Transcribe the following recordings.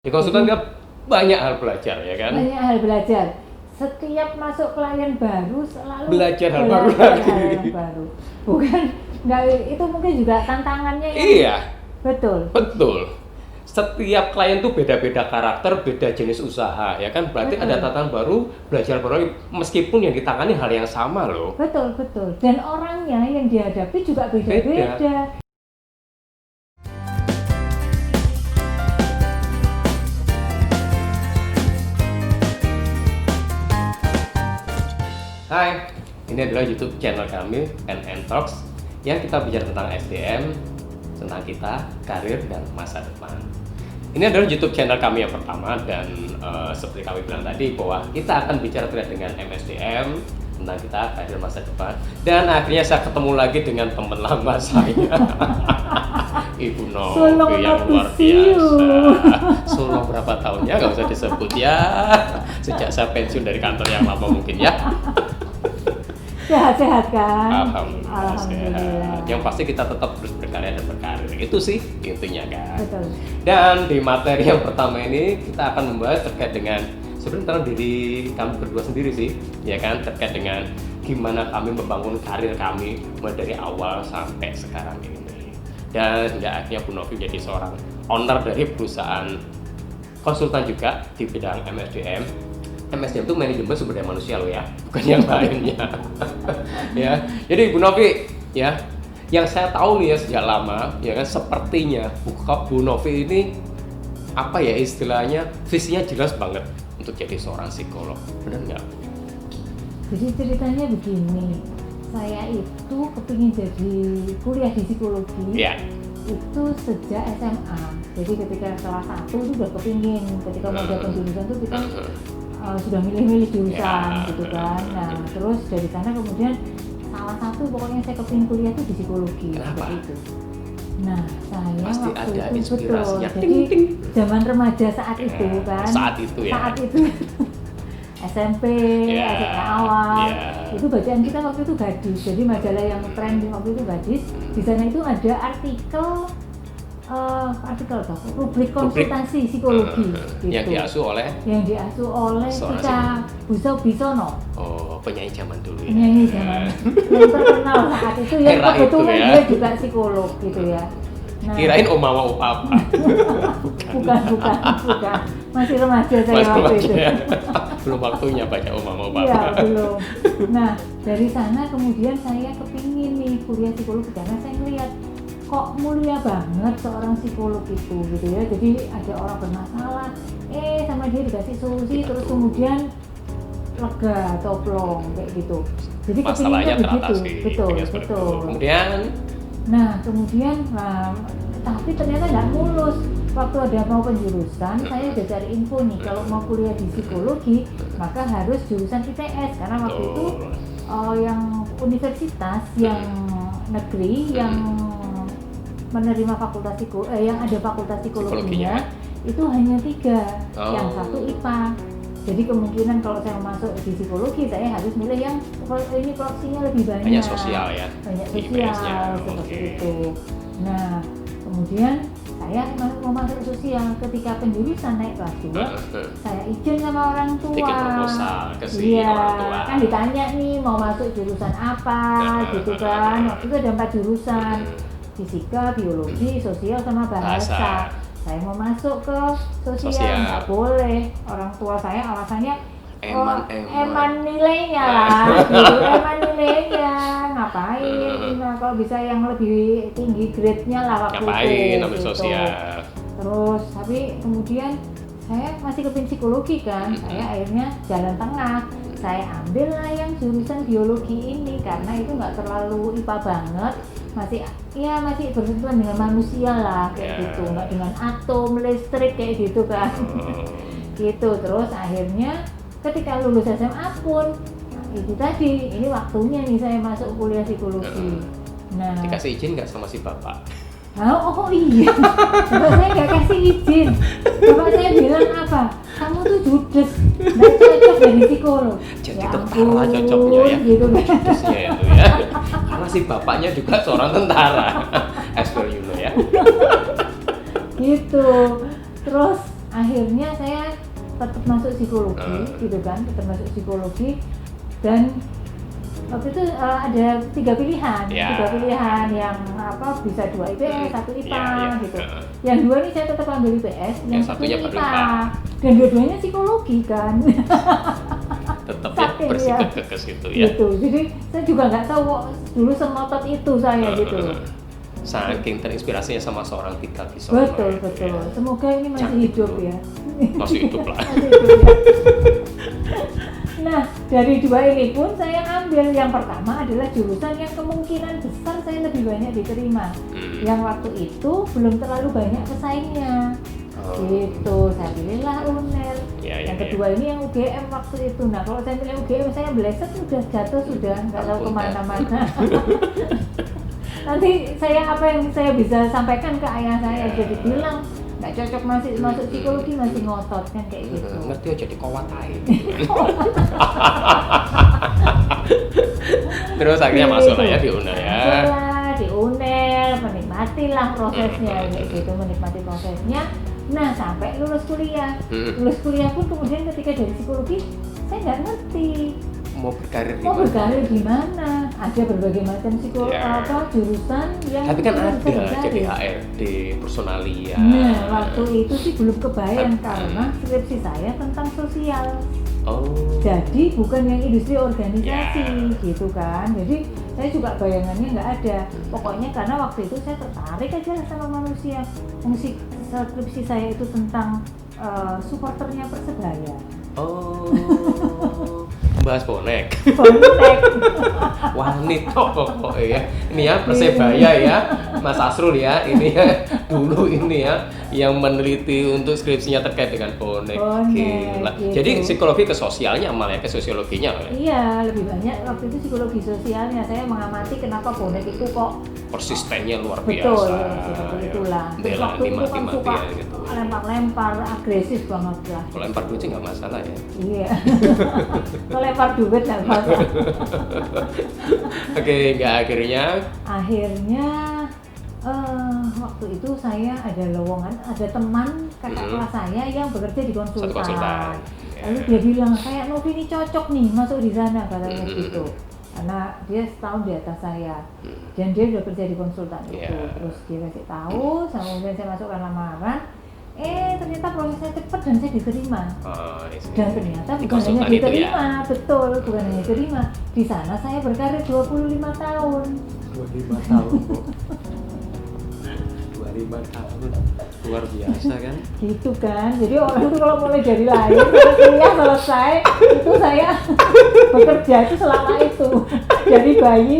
Di konsultan kan banyak hal belajar ya kan? Banyak hal belajar. Setiap masuk klien baru selalu Belajar hal baru lagi. hal yang baru. Bukan, nggak, itu mungkin juga tantangannya yang Iya, betul. betul. Setiap klien tuh beda-beda karakter, beda jenis usaha ya kan? Berarti Betul. ada tantangan baru, belajar baru lagi. Meskipun yang ditangani hal yang sama loh. Betul, betul. Dan orangnya yang dihadapi juga beda-beda. Hai, ini adalah YouTube channel kami, NN Talks, yang kita bicara tentang SDM, tentang kita, karir, dan masa depan. Ini adalah YouTube channel kami yang pertama, dan seperti kami bilang tadi, bahwa kita akan bicara terkait dengan MSDM, tentang kita, karir, masa depan. Dan akhirnya saya ketemu lagi dengan teman lama saya, Ibu Novi, yang luar biasa. Sulung berapa tahunnya, nggak usah disebut ya. Sejak saya pensiun dari kantor yang lama mungkin ya. Sehat-sehat kan? Alhamdulillah sehat. Yang pasti kita tetap terus berkarya dan berkarir. Itu sih intinya kan. Betul. Dan di materi yang pertama ini kita akan membahas terkait dengan sebenarnya tentang diri kami berdua sendiri sih, ya kan, terkait dengan gimana kami membangun karir kami mulai dari awal sampai sekarang ini. Dan hingga akhirnya Bu Novi menjadi seorang owner dari perusahaan konsultan juga di bidang MSDM. MSDM itu manajemen sumber daya manusia loh ya, bukan yang lainnya. Ya, jadi Bu Novi ya, yang saya tahu nih ya sejak lama, ya kan, sepertinya Bu Novi ini apa ya istilahnya, visinya jelas banget untuk jadi seorang psikolog, benar nggak? Jadi ceritanya begini, saya itu kepingin jadi kuliah di psikologi. Iya. Itu sejak SMA. Jadi ketika kelas 1 itu udah kepingin, ketika mau datang jurusan tuh kita sudah milih-milih jurusan gitu kan. Nah terus dari sana kemudian salah satu pokoknya saya kepingin kuliah tuh di psikologi. Kenapa? Seperti itu. Nah saya Pasti waktu ada itu inspirasinya. betul, jadi zaman remaja saat itu kan. Saat itu ya. Saat itu SMP, Ya, SMA awal, ya. itu bacaan kita waktu itu gadis. Jadi majalah yang trending waktu itu gadis. Di sana itu ada artikel rubrik konsultasi psikologi gitu. Yang diasuh oleh Cica Busono. Oh, penyanyi zaman dulu ya. Penyanyi zaman yang terkenal saat itu yang Era itu kebetulan ya. dia juga psikolog gitu ya. Nah, Kirain Om Mama Om Papa. bukan. Masih remaja saya waktu itu. Ya. Belum waktunya baca Om Mama Om Papa. Iya, belum. Nah, dari sana kemudian saya kepingin nih kuliah psikologi karena saya melihat kok mulia banget seorang psikolog itu gitu ya. Jadi ada orang bermasalah, sama dia dikasih solusi, terus kemudian lega atau plong kayak gitu. Jadi Masalahnya kepinginnya begitu. teratasi. Betul. Kemudian Tapi ternyata nggak mulus. Waktu ada mau penjurusan, saya udah cari info nih, kalau mau kuliah di psikologi, maka harus jurusan ITS, karena waktu itu yang universitas yang negeri yang menerima yang ada fakultas psikologinya itu hanya 3, yang satu IPA. Jadi kemungkinan kalau saya masuk di psikologi, saya harus milih yang ini porsinya lebih banyak. banyak sosial ya. Banyak di sosial IPS-nya. seperti Oke. itu. Nah, kemudian saya mau masuk sosial. Ketika penjurusan naik kelas 2, saya izin sama orang tua. Bikin proposal ke si Iya, orang tua. kan ditanya nih mau masuk jurusan apa gitu kan. Waktu itu ada 4 jurusan, fisika, biologi, sosial, sama bahasa. Saya mau masuk ke sosial, nggak boleh. Orang tua saya alasannya eman nilainya lah, gitu. Eman nilainya, ngapain? Nah, kalau bisa yang lebih tinggi grade-nya lah waktu itu. Ngapain ambil gitu. sosial? Terus, tapi kemudian saya masih kepingin psikologi kan, saya akhirnya jalan tengah. Saya ambil lah yang jurusan biologi ini karena itu nggak terlalu IPA banget, masih bersentuhan dengan manusia lah kayak gitu, nggak dengan atom, listrik kayak gitu kan. Gitu. Terus akhirnya ketika lulus SMA pun itu tadi, ini waktunya nih saya masuk kuliah psikologi. Nah, Dikasih izin nggak sama si bapak? oh iya, bapak saya nggak kasih izin. Bapak saya bilang apa? Kamu tuh judes, nggak cocok jadi psikolog. Jadi Ya tentara ampun, cocoknya ya. gitu kan. Judesnya itu ya. Karena si bapaknya juga seorang tentara. As well you know ya. Gitu. Terus akhirnya saya tetap masuk psikologi gitu kan, tetap masuk psikologi. Dan waktu itu ada 3 pilihan, Ya. 3 pilihan yang bisa 2 IPS, 1 IPA Ya. gitu. Yang 2 ini saya tetap ambil IPS, yang satunya satunya baru IPA. IPA. Dan dua-duanya psikologi kan. Tetap ya Saking, bersikeras gitu ya. Gitu. Jadi saya juga nggak tahu kok dulu semotot itu saya gitu. Saking terinspirasinya sama seorang Tika Bisono. Betul. Semoga ini masih Cantik hidup tuh. ya. Masih hidup lah. Masih hidup ya. Nah, dari 2 ini pun saya ambil yang pertama adalah jurusan yang kemungkinan besar saya lebih banyak diterima. Yang waktu itu belum terlalu banyak pesaingnya. Gitu, saya pilihlah UNER. Yang kedua ini yang UGM waktu itu. Nah, kalau saya pilih UGM saya bleset sudah jatuh sudah nggak tahu kemana-mana. Nanti apa yang saya bisa sampaikan ke ayah saya, jadi bilang nggak cocok masuk psikologi, masih ngotot kan kayak gitu. Ngerti aja di kowatai. Terus akhirnya masuk lah ya di UNER ya. Masuklah di UNER, menikmatilah prosesnya kayak gitu, menikmati prosesnya. Nah, sampai lulus kuliah. Lulus kuliah pun kemudian ketika dari psikologi saya nggak ngerti Mau berkarir di mau mana? berkarir di mana. Ada berbagai macam jurusan yang Tapi kan kita ada bisa berkarir. jadi HRD, personalia. Nah, waktu itu sih belum kebayang Tapi- karena skripsi saya tentang sosial. Oh. Jadi bukan yang industri organisasi Ya. gitu kan. Jadi saya juga bayangannya nggak ada. Pokoknya karena waktu itu saya tertarik aja lah sama manusia. Fungsi skripsi saya itu tentang supporternya Persebaya. Oh. Bahas bonek. Bonek. Wanita pokoknya ya. Ini ya Persebaya ya, Mas Asrul ya. Ini ya dulu ini ya yang meneliti untuk skripsinya terkait dengan bonek. Bonek, Gila. gitu. Jadi psikologi ke sosialnya malah ke sosiologinya ya. Iya, lebih banyak waktu itu psikologi sosialnya. Saya mengamati kenapa bonek itu kok Persistennya luar biasa. betul, seperti itulah. Terus Bela waktu itu kan suka mati-matian gitu. lempar-lempar, agresif banget lah. Kalau lempar duit sih nggak masalah ya. Iya. Kalau lempar duit nggak apa-apa. Oke, nggak akhirnya. Akhirnya waktu itu saya ada lowongan, ada teman kakak kelas saya yang bekerja di Satu konsultan. Lalu dia bilang, kayak Novi ini cocok nih masuk di sana katanya Mm-mm. gitu. Karena dia setahun di atas saya dan dia udah kerja di konsultan itu. Yeah. Terus dia kasih tahu, kemudian saya masukkan lamaran. Ternyata prosesnya cepat dan saya diterima. Oh, I see. Dan ternyata Di bukan hanya konsultan itu diterima, ya. betul, bukan hanya diterima. Di sana saya berkarir 25 tahun. 25 tahun kok. 25 tahun. Luar biasa kan? Gitu kan. Jadi orang itu kalau mulai dari lahir sampai kuliah selesai, itu saya bekerja itu selama itu. Dari bayi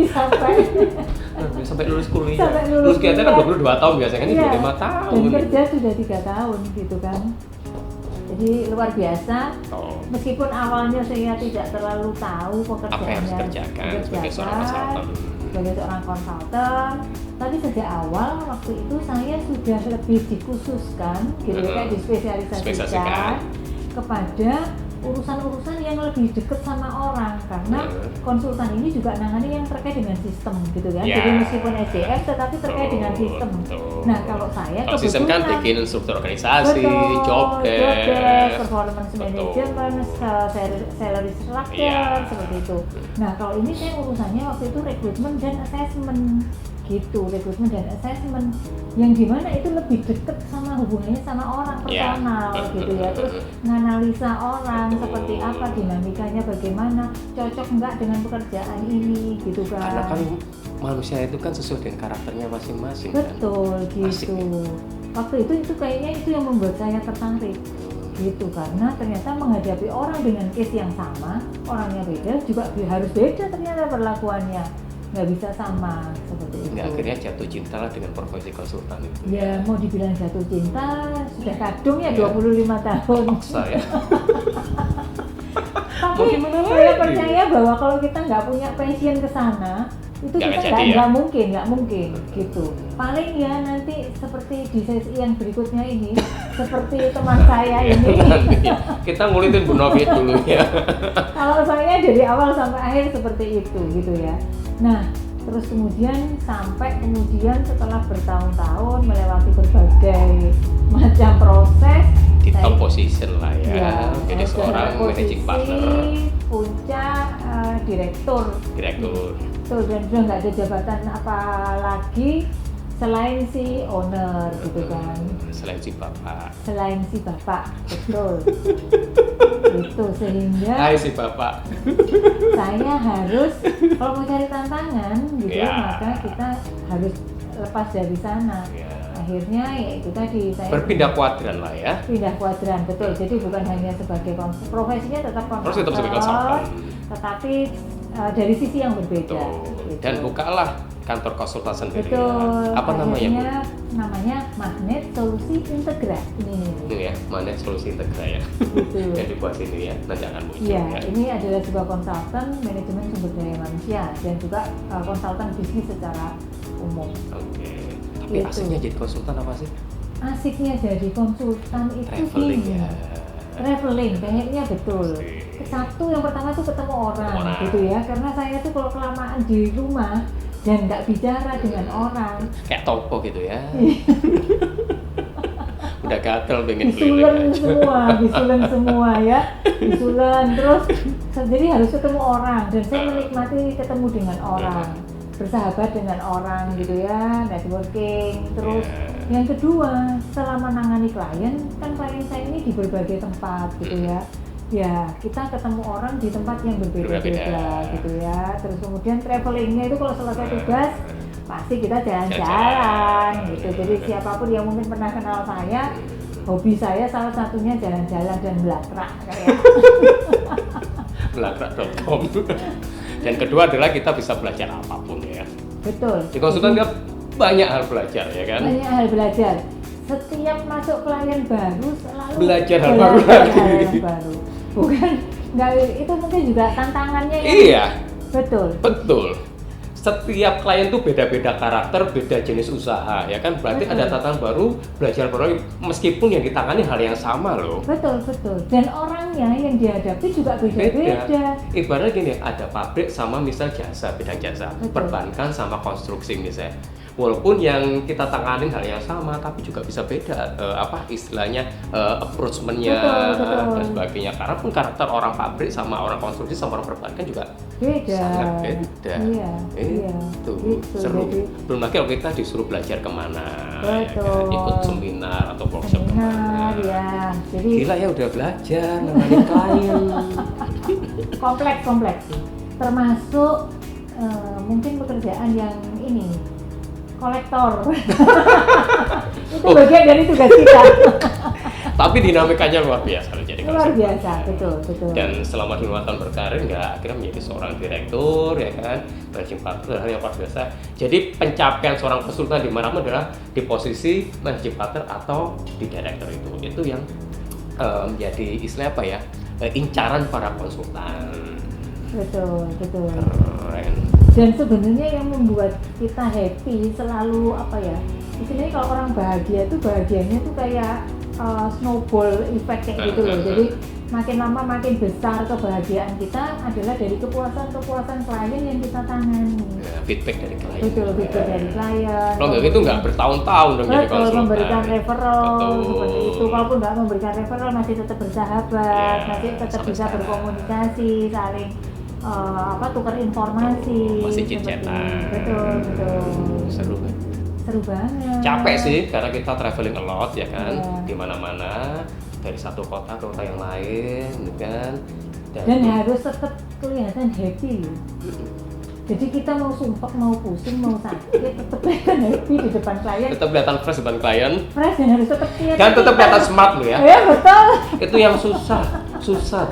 Sampai lulus kuliah. Sampai lulus kuliah kan kuliah. 22 tahun biasanya kan ini Iya. 25 tahun. Dan kerja sudah 3 tahun gitu kan. Jadi luar biasa. Oh. Meskipun awalnya saya tidak terlalu tahu pekerjaannya. Apa yang harus dikerjakan sebagai seorang konsultan? Sebagai seorang konsultan, tapi sejak awal waktu itu saya sudah lebih dikhususkan, gitu ya, kayak Spesialisasikan. dispesialisasikan kepada urusan-urusan yang lebih dekat sama orang, karena konsultan ini juga nangani yang terkait dengan sistem, gitu kan. Ya. Jadi meskipun SDM, tetapi terkait dengan sistem. Betul. Nah, kalau saya Kalau sistem kan kebetulan- bikin struktur organisasi, job desk, performance Betul. management, salary structure, Iya. seperti itu. Nah, kalau ini saya urusannya waktu itu rekrutmen dan assessment gitu, rekrutmen dan assessment yang dimana itu lebih dekat sama hubungannya sama orang, Iya. personal gitu ya. Terus menganalisa orang seperti apa, dinamikanya bagaimana, cocok enggak dengan pekerjaan ini gitu Karena kan kan. manusia itu kan sesuai dengan karakternya masing-masing kan. Betul Asik gitu. ya. Waktu itu kayaknya itu yang membuat saya tertarik gitu, karena ternyata menghadapi orang dengan case yang sama, orangnya beda juga harus beda ternyata perlakuannya, nggak bisa sama seperti itu. Nggak, akhirnya jatuh cinta lah dengan profesi konsultan itu. Ya mau dibilang jatuh cinta sudah kadung ya Ya. 25 tahun. Paksa ya. Tapi Mau gimana saya lagi? percaya bahwa kalau kita nggak punya passion ke sana, itu Nggak kita jadi ya? nggak mungkin gitu. Paling ya nanti seperti di sesi yang berikutnya ini, seperti teman saya ini. Nanti kita ngulitin Bu Novi dulu ya. Kalau saya dari awal sampai akhir seperti itu gitu ya. Nah, terus kemudian setelah bertahun-tahun melewati berbagai macam proses, di Saya- top position lah ya, Ya, jadi saya seorang juara managing posisi partner, puncak direktur. direktur. Tuh, dan sudah nggak ada jabatan apa lagi selain si owner gitu kan, Selain si bapak. selain si bapak, betul. Itu sehingga Hai si bapak. saya harus kalau mau cari tantangan gitu Ya. maka kita harus lepas dari sana. Ya. Akhirnya ya itu tadi saya Berpindah kuadran lah ya. pindah kuadran, betul. Jadi bukan hanya sebagai profesinya tetap Harus tetap sebagai konsultan. tetapi dari sisi yang berbeda. Betul. gitu. Dan bukalah kantor konsultan sendiri. Betul. Apa namanya, Bu? Akhirnya namanya Magnet Solusi Integra. Ini. Ini ya, Magnet Solusi Integra ya. Gitu. Yang dibuat ini ya, nanti akan muncul Iya, ya. ini adalah sebuah konsultan manajemen sumber daya manusia dan juga konsultan bisnis secara umum. Oke. Tapi Gitu. asiknya jadi konsultan apa sih? Asiknya jadi konsultan itu Traveling gini. ya. Traveling, kayaknya betul. Pasti. Satu yang pertama tuh ketemu orang, Orang. gitu ya, karena saya tuh kalau kelamaan di rumah dan nggak bicara dengan orang, Kayak topo gitu ya. Udah gatel pengen bisulan keliling semua, bisulan semua ya, bisulan terus, jadi harus ketemu orang dan saya menikmati ketemu dengan orang, bersahabat dengan orang gitu ya, networking. Terus yang kedua, setelah menangani klien, kan klien saya ini di berbagai tempat gitu ya. Ya, kita ketemu orang di tempat yang berbeda-beda Berbeda. gitu ya. Terus kemudian travelingnya itu kalau selesai tugas pasti kita jalan-jalan Jalan-jalan. gitu. Jadi siapapun yang mungkin pernah kenal saya, hobi saya salah satunya jalan-jalan dan belakrak kayak. belakrak.com. Dan kedua adalah kita bisa belajar apapun ya. Betul. Di konsultan kan banyak hal belajar ya kan. Banyak hal belajar. Setiap masuk klien baru selalu Belajar hal baru lagi. hal yang baru. Bukan, nggak, itu mungkin juga tantangannya ya. Iya, Betul. betul. Setiap klien tuh beda-beda karakter, beda jenis usaha ya kan. Berarti Betul. ada tantangan baru, belajar baru meskipun yang ditangani hal yang sama loh. Betul, betul. Dan orangnya yang dihadapi juga beda-beda. Ibaratnya gini, ada pabrik sama misal jasa, bidang jasa, Betul. perbankan sama konstruksi misalnya. Walaupun yang kita tanganin hal yang sama, tapi juga bisa beda apa istilahnya approach-nya Betul. dan sebagainya. Karena pun karakter orang pabrik sama orang konstruksi sama orang perbankan juga Beda. sangat beda. Iya, iya. Itu Gitu. seru. Jadi, Belum lagi kalau kita disuruh belajar kemana, ya Betul. kan? Ikut seminar atau workshop seminar kemana. ya. Jadi Gila ya udah belajar namanya klien. kompleks sih. Termasuk mungkin pekerjaan yang ini kolektor. Itu Oh. bagian dari tugas kita. Tapi dinamikanya luar biasa loh jadi Luar konsultan. biasa, betul, betul. Dan selama 5 tahun berkarir nggak akhirnya menjadi seorang direktur ya kan, managing partner, hal yang luar biasa. Jadi pencapaian seorang konsultan dimanapun adalah di posisi managing partner atau di direktur itu yang menjadi istilah apa ya, incaran para konsultan. Betul, betul. Keren. Dan sebenarnya yang membuat kita happy selalu apa ya? Istilahnya kalau orang bahagia tuh bahagianya tuh kayak snowball effect kayak gitu loh. Jadi makin lama makin besar kebahagiaan kita adalah dari kepuasan klien yang kita tangani. Ya, feedback dari klien. Betul, feedback dari klien. Kalau nggak gitu nggak bertahun-tahun dong jadi Betul, konsultan. memberikan referral Betul. seperti itu. Kalaupun nggak memberikan referral masih tetap bersahabat, Ya, masih tetap sampai bisa sekarang. berkomunikasi, saling tukar informasi. Masih seperti chat-chatan. ini. Betul. Seru kan? Seru banget. Capek sih karena kita traveling a lot ya kan, Iya. di mana-mana dari satu kota ke kota yang lain, gitu kan. Dan harus tetap kelihatan happy loh. Jadi kita mau sumpah, mau pusing, mau sakit, tetap kelihatan happy di depan klien. tetap kelihatan fresh depan klien, Fresh dan harus tetap kelihatan. dan tetap kelihatan smart lo ya. Ya betul. Itu yang susah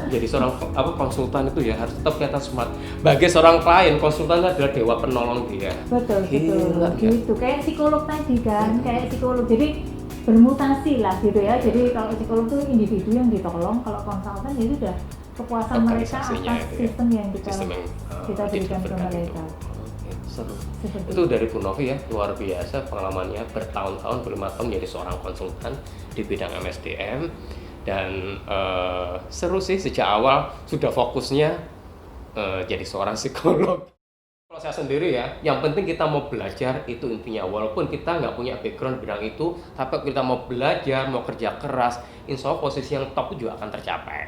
jadi seorang konsultan itu ya harus tetap kelihatan smart. Bagi seorang klien, konsultan adalah dewa penolong dia. Betul, Gila, ya. gitu. Kayak psikolog tadi kan, kayak psikolog. Jadi bermutasi lah gitu ya. Jadi kalau psikolog itu individu yang ditolong, kalau konsultan itu udah kepuasan mereka Organisasinya atas itu ya. sistem yang kita Sistem yang kita berikan ke dideliverkan itu. mereka. Oke, seru. Seperti Itu dari Bu Novi ya, luar biasa pengalamannya bertahun-tahun, 5 tahun menjadi seorang konsultan di bidang MSDM. Dan seru sih sejak awal sudah fokusnya jadi seorang psikolog. Kalau saya sendiri ya, yang penting kita mau belajar itu intinya. Walaupun kita nggak punya background bidang itu, tapi kita mau belajar, mau kerja keras, insya Allah posisi yang top juga akan tercapai,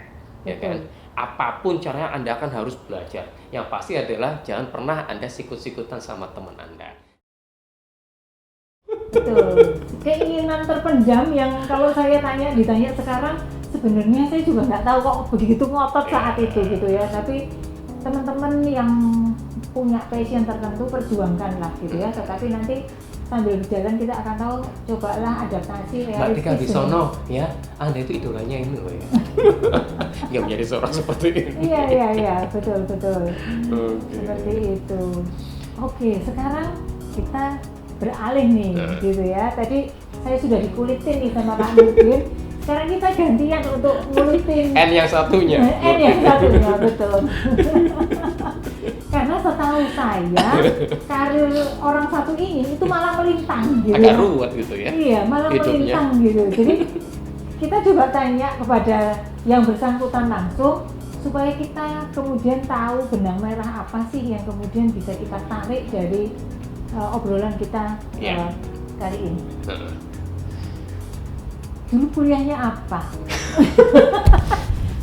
ya kan? Apapun caranya Anda akan harus belajar. Yang pasti adalah jangan pernah Anda sikut-sikutan sama teman Anda. Betul. Keinginan terpendam yang kalau saya ditanya sekarang, sebenarnya saya juga nggak tahu kok begitu ngotot saat itu gitu ya. Tapi teman-teman yang punya passion tertentu perjuangkanlah gitu ya. Tetapi nanti sambil berjalan kita akan tahu, cobalah adaptasi Mbak realistis. Tika Bisono ya, Anda itu idolanya ini loh ya. Nggak menjadi seorang seperti ini. Iya, betul. Okay. Seperti itu. Oke, sekarang kita beralih nih gitu ya. Tadi saya sudah dikulitin nih sama Pak Nurdin. Sekarang kita gantian untuk ngulitin N yang satunya. N yang satunya, betul. Karena setahu saya karir orang satu ini itu malah melintang gitu. Agak ruwet gitu ya. Iya, malah hidupnya. melintang gitu. Jadi kita coba tanya kepada yang bersangkutan langsung supaya kita kemudian tahu benang merah apa sih yang kemudian bisa kita tarik dari obrolan kita kali ini. Dulu kuliahnya apa?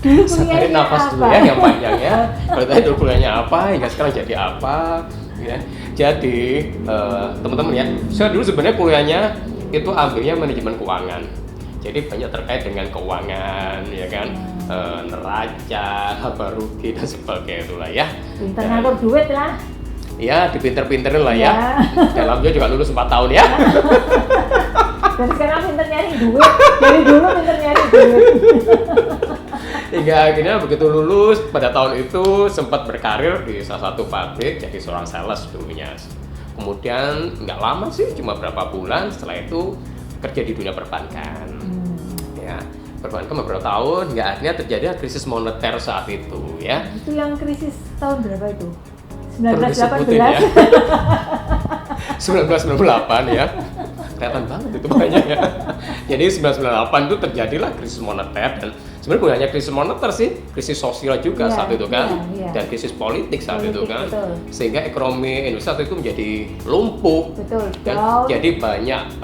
Dulu Tarik nafas dulu ya, yang panjang ya. Kalau tadi dulu kuliahnya apa, hingga sekarang jadi apa, ya. Jadi teman-teman ya, saya dulu sebenarnya kuliahnya itu ambilnya manajemen keuangan. Jadi banyak terkait dengan keuangan, ya kan, neraca, laba rugi dan sebagainya itulah ya. Pinter ngatur duit lah. Ya, dipinter-pinterin lah ya. Dalamnya juga lulus 4 tahun ya. Dan sekarang pinter nyari duit. Dari dulu pinter nyari duit. Hingga akhirnya begitu lulus pada tahun itu sempat berkarir di salah satu pabrik jadi seorang sales dulunya. Kemudian nggak lama sih, cuma berapa bulan setelah itu kerja di dunia perbankan. Ya, perbankan beberapa tahun, nggak akhirnya terjadi krisis moneter saat itu ya. Itu yang krisis tahun berapa itu? Perlu disebutin 1918 ya. 1998 ya. Kelihatan banget itu banyak ya. Jadi 1998 itu terjadilah krisis moneter, dan sebenarnya bukan hanya krisis moneter sih, krisis sosial juga saat itu kan, dan krisis politik saat itu kan, sehingga ekonomi Indonesia saat itu menjadi lumpuh. Dan jadi banyak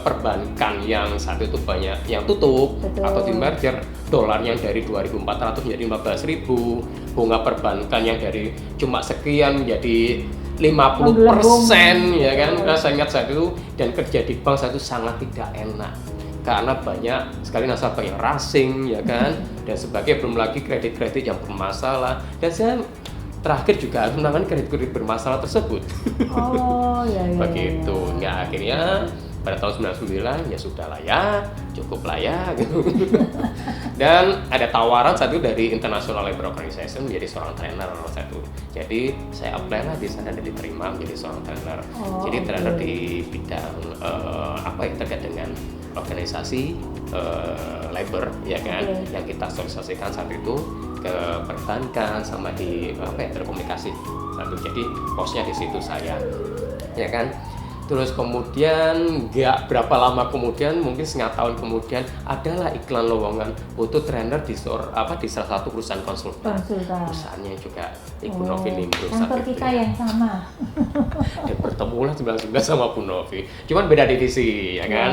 perbankan yang saat itu banyak yang tutup atau di merger, dolar yang dari 2.400 menjadi 15.000, bunga perbankan yang dari cuma sekian menjadi 50% ya kan. Saya ingat saat itu, dan kerja di bank saat itu sangat tidak enak karena banyak sekali nasabah yang racing ya kan, dan sebagainya, belum lagi kredit-kredit yang bermasalah, dan saya terakhir juga harus menangani kredit-kredit bermasalah tersebut. Begitu. Nggak, akhirnya pada tahun 99 ya sudahlah ya, cukup lah ya gitu. Dan ada tawaran saat itu dari International Labour Organization menjadi seorang trainer saat itu. Jadi saya apply lah di sana dan diterima menjadi seorang trainer. Jadi trainer di bidang terkait dengan organisasi labor ya kan, yang kita sosialisasikan saat itu ke perbankan sama di telekomunikasi saat itu. Jadi posnya di situ saya ya kan. Terus kemudian nggak berapa lama kemudian, mungkin setengah tahun kemudian, adalah iklan lowongan butuh trainer di salah satu perusahaan konsultan. Perusahaannya juga Ibu Novi Limbro kantor kita yang sama. Dan bertemulah 99 sama Bu Novi. Cuman beda divisi ya kan.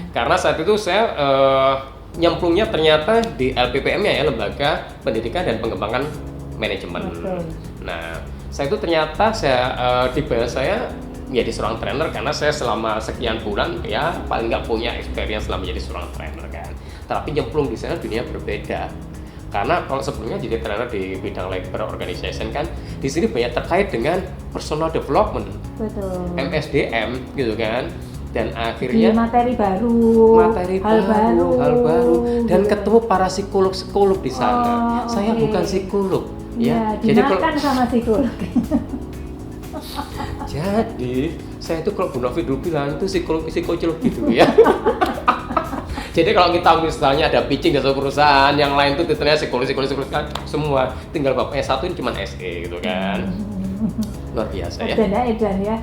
Karena saat itu saya nyemplungnya ternyata di LPPM-nya ya, Lembaga Pendidikan dan Pengembangan Manajemen. Nah, saya itu ternyata dibayar saya menjadi seorang trainer karena saya selama sekian bulan ya paling nggak punya experience selama menjadi seorang trainer kan. Tapi nyemplung di sana dunia berbeda. Karena kalau sebelumnya jadi trainer di bidang labor organization kan, di sini banyak terkait dengan personal development, MSDM gitu kan. Dan akhirnya materi baru, hal baru, dan ketemu para psikolog di sana. Saya bukan psikolog ya. Jadi sama psikolog. Jadi saya itu kalau Bu Novi dulu bilang itu psikologi gitu ya. Jadi kalau kita misalnya ada pitching di satu perusahaan, yang lain tuh titelnya psikologi kan semua, tinggal bapaknya satu ini cuma SE gitu kan. Luar biasa ya. Edan ya.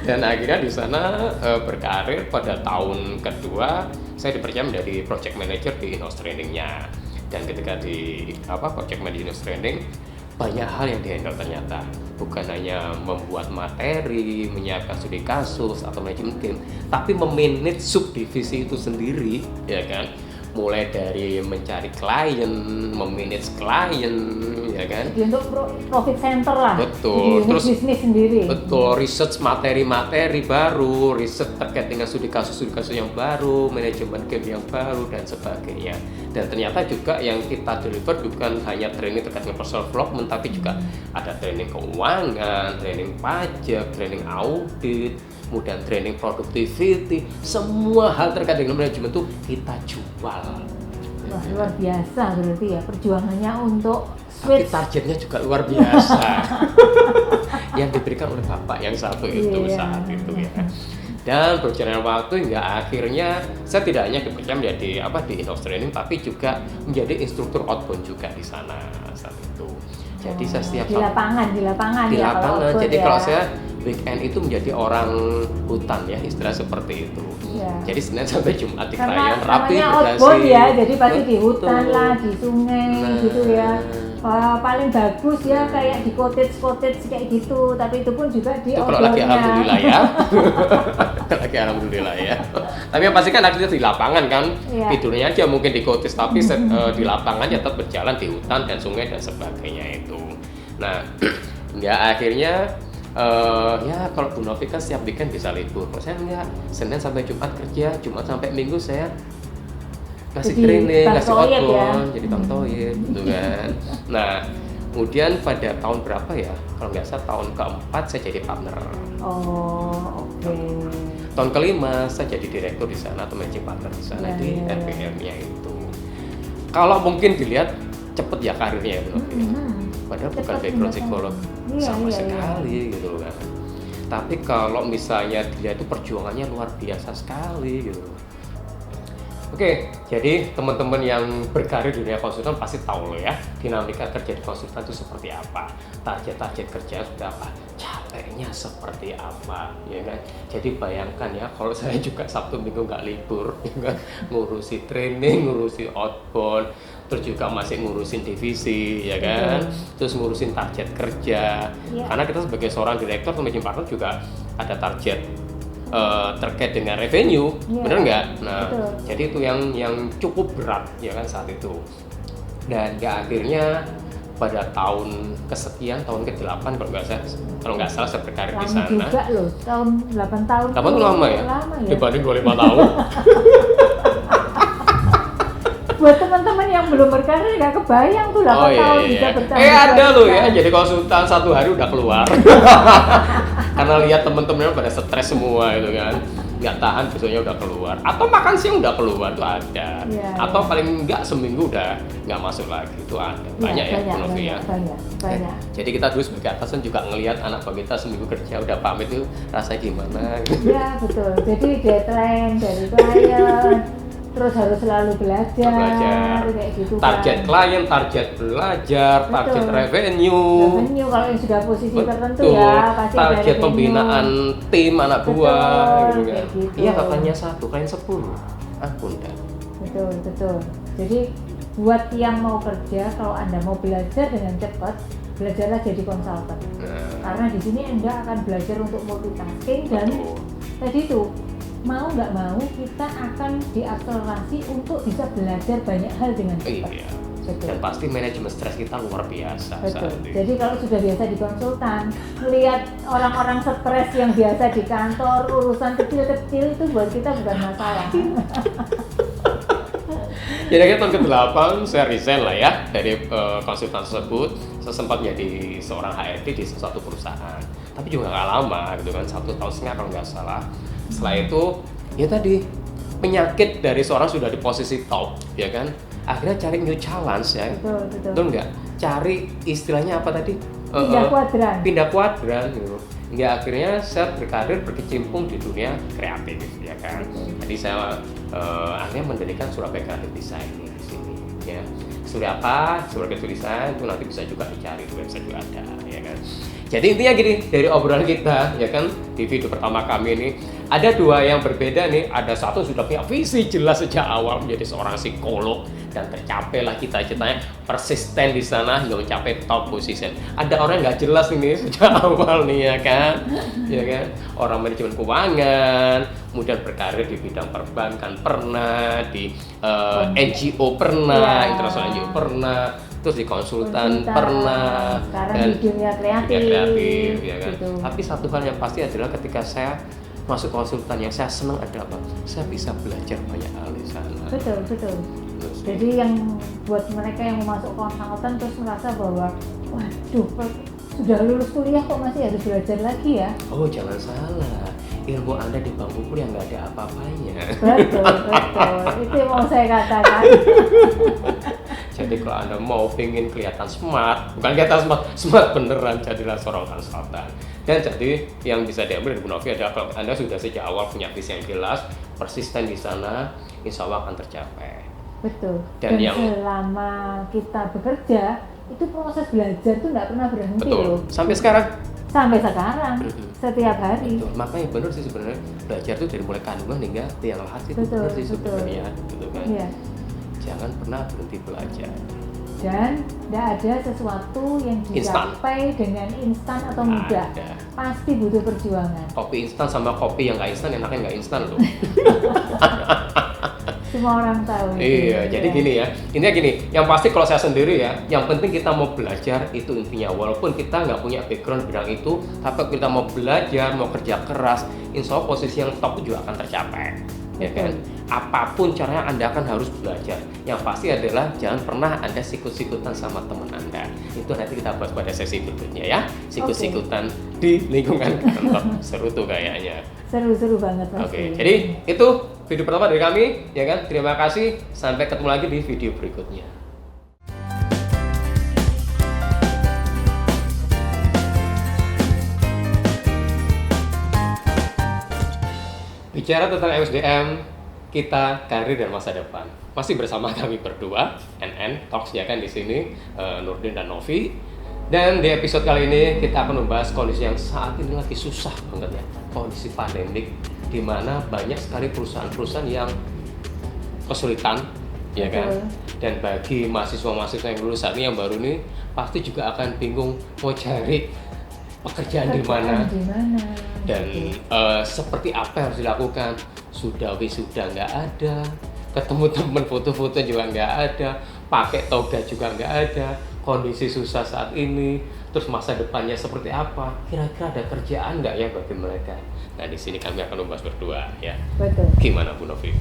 Dan akhirnya di sana berkarir. Pada tahun kedua saya dipercaya menjadi project manager di in-house training-nya. Dan ketika di project manager in-house training, banyak hal yang dihandle ternyata. Bukan hanya membuat materi, menyiapkan studi kasus atau manajemen game, tapi memanage subdivisi itu sendiri, ya kan? Mulai dari mencari klien, memanage klien, ya kan? Jadi untuk profit center lah. Betul. Jadi terus bisnis sendiri. Betul, research materi-materi baru, riset terkait dengan studi kasus yang baru, manajemen game yang baru dan sebagainya. Dan ternyata juga yang kita deliver bukan hanya training terkait dengan personal development, tapi juga ada training keuangan, training pajak, training audit, kemudian training productivity, semua hal terkait dengan manajemen itu kita jual. Wah, luar biasa berarti ya perjuangannya untuk Tapi switch. targetnya juga luar biasa. Yang diberikan oleh Bapak yang satu itu saat itu ya. Dan berjalan waktu hingga akhirnya saya tidak hanya bekerja menjadi di in-house training, tapi juga menjadi instruktur outbound juga di sana saat itu. Jadi saya setiap di lapangan di ya, lapangan. outbound Jadi ya. kalau saya weekend itu menjadi orang hutan ya, istilah seperti itu. Iya. Jadi Senin sampai Jumat di Karena klien rapi namanya berdasi. outbound ya, jadi pasti di hutan Betul. lah, di sungai Nah. gitu ya. Paling bagus ya kayak di cottage kayak gitu, tapi itu pun juga di Itu kalau lagi outdoornya. alhamdulillah ya. Kalau lagi alhamdulillah ya. Tapi yang pasti kan aktivitas di lapangan kan. Iya. Tidurnya aja mungkin di cottage, tapi di lapangan ya tetap berjalan di hutan dan sungai dan sebagainya itu. Nah, hingga akhirnya ya kalau Bu Novi kan setiap weekend bisa libur. Kalau saya enggak, Senin sampai Jumat kerja, Jumat sampai Minggu saya ngasih Jadi training, Bang ngasih Toyib ya. outbound, jadi Bang Toyib gitu kan. Nah, kemudian pada tahun berapa ya? Kalau nggak salah tahun keempat saya jadi partner. Oh, oke. Tahun kelima saya jadi direktur di sana atau managing partner di sana Ya, di ya, ya. RPM-nya itu. Kalau mungkin dilihat cepet ya karirnya ya Bu Novi. Padahal bukan Cepet background bener. psikolog Iya, sama iya, sekali gitu kan. Tapi kalau misalnya dilihat itu perjuangannya luar biasa sekali gitu. Oke, jadi teman-teman yang berkarir di dunia konsultan pasti tahu loh ya, dinamika kerja di konsultan itu seperti apa, target-target kerja sudah apa, capeknya seperti apa, ya kan? Jadi bayangkan ya, kalau saya juga Sabtu Minggu nggak libur, ya kan? Ngurusi training, ngurusi outbound, terus juga masih ngurusin divisi, ya kan? Terus ngurusin target kerja, Iya. karena kita sebagai seorang direktur atau managing partner juga ada target terkait dengan revenue, Iya, bener nggak? Nah, betul. jadi itu yang cukup berat ya kan saat itu. Dan ya akhirnya pada tahun kesekian, tahun ke-8 kalau nggak salah saya berkarir di Lama sana. juga loh, tahun 8 tahun. 8 tuh lama ya? Lama ya. Dibanding 25 tahun. Buat teman-teman yang belum berkarir nggak kebayang tuh 8 Oh iya, tahun iya. bisa bertahan. Ada loh ya, jadi konsultan 1 hari udah keluar. Karena lihat temen-temennya pada stres semua itu kan, nggak tahan besoknya udah keluar. Atau makan siang udah keluar tuh ada. Iya, Atau iya. paling nggak seminggu udah nggak masuk lagi itu ada. Banyak ya, Bu Novi ya. Banyak. Jadi kita dulu sebagai atasan juga ngelihat anak buah kita seminggu kerja udah pamit itu rasanya gimana. Iya betul. Jadi deadline dari klien, terus harus selalu belajar, kayak gitu Target kan. klien, target belajar, target Betul. revenue. Revenue kalau yang sudah posisi tertentu Betul, ya pasti ada target revenue. pembinaan tim anak buah Betul, gitu kan. kayak gitu. Iya katanya 1, klien 10. Ampun dah. Betul. Jadi buat yang mau kerja, kalau Anda mau belajar dengan cepat, belajarlah jadi konsultan. Nah, Karena di sini Anda akan belajar untuk multitasking dan betul. tadi itu mau nggak mau kita akan diakselerasi untuk bisa belajar banyak hal dengan cepat. Iya. Betul. Dan pasti manajemen stres kita luar biasa Betul. saat itu. Jadi kalau sudah biasa di konsultan, melihat orang-orang stres yang biasa di kantor, urusan kecil-kecil itu buat kita bukan masalah. Jadi akhirnya tahun ke-8 saya resign lah ya dari konsultan tersebut. Saya sempat jadi seorang HRD di suatu perusahaan. Tapi juga nggak lama gitu kan, 1,5 tahun kalau nggak salah. Setelah itu ya tadi penyakit dari seorang sudah di posisi top ya kan. Akhirnya cari new challenge ya. Betul. Betul nggak? Cari istilahnya apa tadi? Pindah kuadran. Pindah kuadran gitu. Hingga akhirnya saya berkarir berkecimpung di dunia kreatif ya kan. Jadi saya akhirnya mendirikan Surabaya Creative Design di sini ya. Surya apa? Surabaya Creative Design itu nanti bisa juga dicari di website juga ada ya kan. Jadi intinya gini dari obrolan kita ya kan di video pertama kami ini, ada dua yang berbeda nih. Ada satu sudah punya visi jelas sejak awal menjadi seorang psikolog dan tercapailah cita-citanya, persisten di sana hingga mencapai top position. Ada orang yang nggak jelas ini sejak awal nih ya kan, orang manajemen keuangan, kemudian berkarir di bidang perbankan pernah, di NGO pernah, internasional NGO pernah, terus di konsultan pernah, sekarang dan di dunia kreatif, ya kan. gitu. Tapi satu hal yang pasti adalah ketika saya masuk konsultan, yang saya senang adalah apa? Saya bisa belajar banyak hal di sana. Betul. Jadi yang buat mereka yang mau masuk konsultan terus merasa bahwa waduh, sudah lulus kuliah kok masih harus belajar lagi ya? Oh, jangan salah, ilmu Anda di bangku kuliah nggak ada apa-apanya. Betul. Itu yang mau saya katakan. Jadi kalau Anda mau pengen kelihatan smart, bukan kelihatan smart beneran, jadilah seorang konsultan. Dan jadi yang bisa diambil dari Bu Novi adalah kalau Anda sudah sejak awal punya visi yang jelas, persisten di sana, insya Allah akan tercapai. Betul. Dan selama kita bekerja, itu proses belajar tuh nggak pernah berhenti loh. Sampai sekarang. Setiap hari. Betul. Makanya benar sih sebenarnya belajar tuh dari mulai kandungan hingga tiang lahat itu benar sih sebenarnya, gitu kan. Iya. Jangan pernah berhenti belajar. Dan tidak ada sesuatu yang dicapai dengan instan atau mudah. Pasti butuh perjuangan. Kopi instan sama kopi yang nggak instan, enaknya nggak instan loh. Semua orang tahu. Iya, jadi gini ya. Intinya gini, yang pasti kalau saya sendiri ya, yang penting kita mau belajar itu intinya. Walaupun kita nggak punya background bidang itu, tapi kita mau belajar, mau kerja keras, insya Allah posisi yang top juga akan tercapai. Ya kan? Apapun caranya Anda akan harus belajar. Yang pasti adalah jangan pernah Anda sikut-sikutan sama teman Anda. Itu nanti kita bahas pada sesi berikutnya ya. Sikut-sikutan di lingkungan kantor. Seru tuh kayaknya. Seru banget pasti. Oke, jadi itu video pertama dari kami, ya kan? Terima kasih. Sampai ketemu lagi di video berikutnya. Bicara tentang SDM, kita karir dan masa depan. Masih bersama kami berdua, NN Talks ya kan di sini, Nurdin dan Novi. Dan di episode kali ini kita akan membahas kondisi yang saat ini lagi susah banget ya, kondisi pandemik, di mana banyak sekali perusahaan-perusahaan yang kesulitan, ya kan? Dan bagi mahasiswa-mahasiswa yang lulus saat ini, yang baru ini, pasti juga akan bingung mau cari pekerjaan di mana dan seperti apa yang harus dilakukan. Sudah wisuda nggak ada, ketemu temen foto-foto juga nggak ada, pakai toga juga nggak ada, kondisi susah saat ini, terus masa depannya seperti apa, kira-kira ada kerjaan nggak ya bagi mereka. Nah di sini kami akan membahas berdua ya. Betul. Gimana Bu Novi?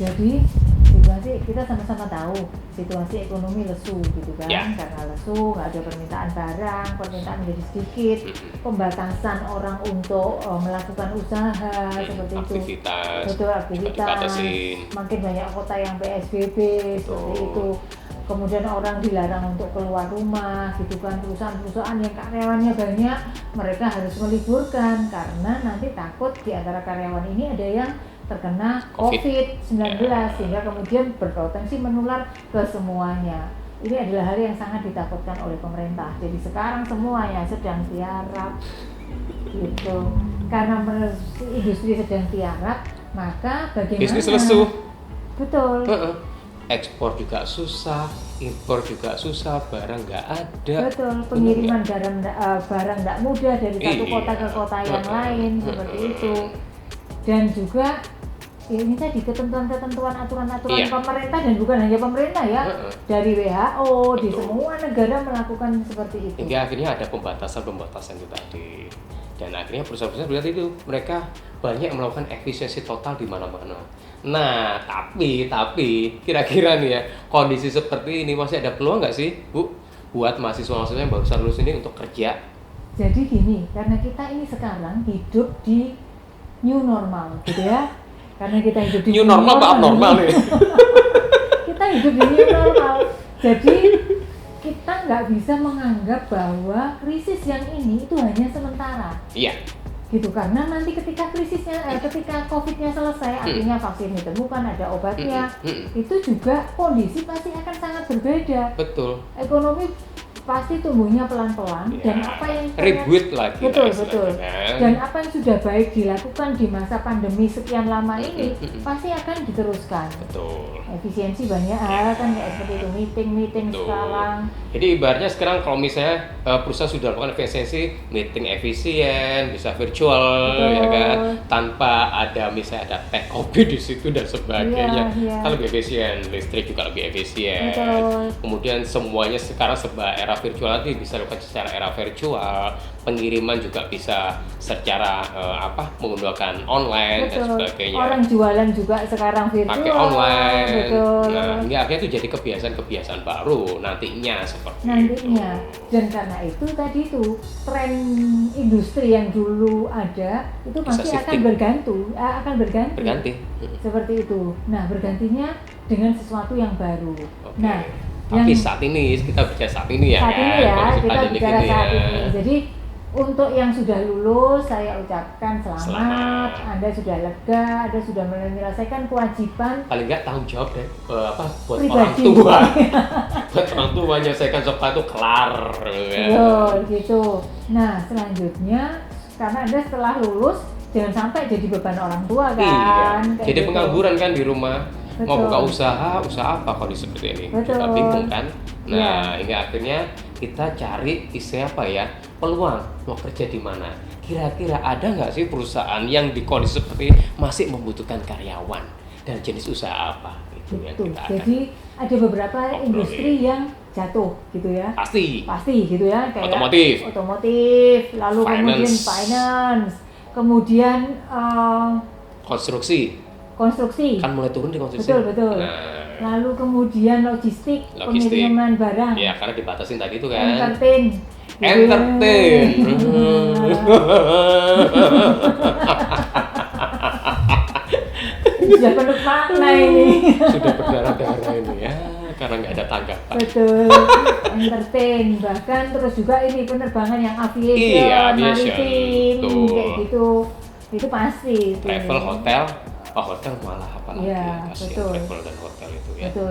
Jadi situasi kita sama-sama tahu situasi ekonomi lesu gitu kan, karena lesu, nggak ada permintaan barang, permintaan menjadi sedikit, pembatasan orang untuk melakukan usaha seperti aktivitas, itu, aktivitas, makin banyak kota yang PSBB seperti itu. Kemudian orang dilarang untuk keluar rumah gitu kan, perusahaan-perusahaan yang karyawannya banyak, mereka harus meliburkan karena nanti takut di antara karyawan ini ada yang terkena COVID-19 sehingga kemudian berpotensi menular ke semuanya. Ini adalah hal yang sangat ditakutkan oleh pemerintah. Jadi sekarang semuanya sedang tiarap gitu. Karena industri sedang tiarap, maka bagaimana? Bisnis lesu. Betul. Ekspor juga susah, impor juga susah, barang nggak ada. Betul, pengiriman barang nggak mudah dari satu kota ke kota yang lain seperti itu. Dan juga ini tadi ketentuan-ketentuan aturan-aturan pemerintah, dan bukan hanya pemerintah ya, dari WHO, di semua negara melakukan seperti itu. Hingga akhirnya ada pembatasan itu tadi. Dan akhirnya perusahaan-perusahaan lihat itu, mereka banyak melakukan efisiensi total di mana-mana. Nah, tapi kira-kira nih ya, kondisi seperti ini masih ada peluang nggak sih, Bu, buat mahasiswa-mahasiswa yang barusan lulus ini untuk kerja? Jadi gini, karena kita ini sekarang hidup di new normal, gitu ya. Karena kita hidup di new normal apa abnormal nih? Kita hidup di new normal. Jadi kita nggak bisa menganggap bahwa krisis yang ini itu hanya sementara. Iya. Gitu, karena nanti ketika ketika COVID-nya selesai, artinya vaksin ditemukan, ada obatnya, itu juga kondisi pasti akan sangat berbeda. Betul. Ekonomi pasti tumbuhnya pelan-pelan Ya, dan apa yang rebuild lagi. betul lah betul istilahnya, kan? dan apa yang sudah baik dilakukan di masa pandemi sekian lama ini pasti akan diteruskan. Betul. Efisiensi banyak hal kan kayak seperti itu, meeting Betul. sekarang. Jadi ibaratnya sekarang kalau misalnya perusahaan sudah melakukan efisiensi, meeting efisien, bisa virtual, Betul. ya kan, tanpa ada misalnya ada tech kopi di situ dan sebagainya, Iya. kan lebih efisien, listrik juga lebih efisien. Betul. Kemudian semuanya sekarang serba era virtual, nanti bisa dilakukan secara era virtual, pengiriman juga bisa secara menggunakan online dan Betul. sebagainya. Orang jualan juga sekarang virtual. Pakai online. Betul. Nah, ini akhirnya itu jadi kebiasaan-kebiasaan baru nantinya seperti Nantinya. itu. Dan karena itu tadi itu tren industri yang dulu ada itu Bisa pasti akan shifting. berganti. Berganti. Seperti itu. Nah, bergantinya dengan sesuatu yang baru. Oke. Nah, Tapi yang saat ini kita bicara saat ini ya saat kan. ini ya, Kondisi kita pandemi bicara saat ya. ini. Jadi untuk yang sudah lulus, saya ucapkan selamat. Selamat. Anda sudah lega, Anda sudah menyelesaikan kewajiban Paling nggak tanggung jawab deh buat pribadi. orang tua. Buat orang tua menyelesaikan sekolah itu kelar. Ya. Betul, gitu. Nah, selanjutnya karena Anda setelah lulus jangan sampai jadi beban orang tua kan. Iya. kayak Jadi gitu. pengangguran kan di rumah. Mau Betul. buka usaha apa kondisi seperti ini? Betul. Juga bingung kan? Nah, Iya. hingga akhirnya kita cari istilah apa ya? Peluang mau kerja di mana? Kira-kira ada nggak sih perusahaan yang di kondisi seperti ini masih membutuhkan karyawan dan jenis usaha apa? Itu yang Gitu. kita akan Jadi ada beberapa obrolin. industri yang jatuh gitu ya. pasti. Pasti gitu ya, kayak Otomotif. lalu kemudian finance, kemudian Konstruksi konstruksi, kan mulai turun di konstruksi. betul. Nah, Lalu kemudian logistik, pengiriman barang, ya karena dibatasin tadi itu kan. entertain. gitu ya. Entertain. Sudah penuh makna ini. Sudah berdarah-darah ini ya, karena nggak ada tanggapan. Betul, entertain, bahkan terus juga ini penerbangan yang aviation, Iya, aviation, maritim, betul. kayak gitu, itu pasti. itu. Travel, hotel, hotel malah apa lagi? Iya, Kasihan betul. travel dan hotel itu ya. Betul,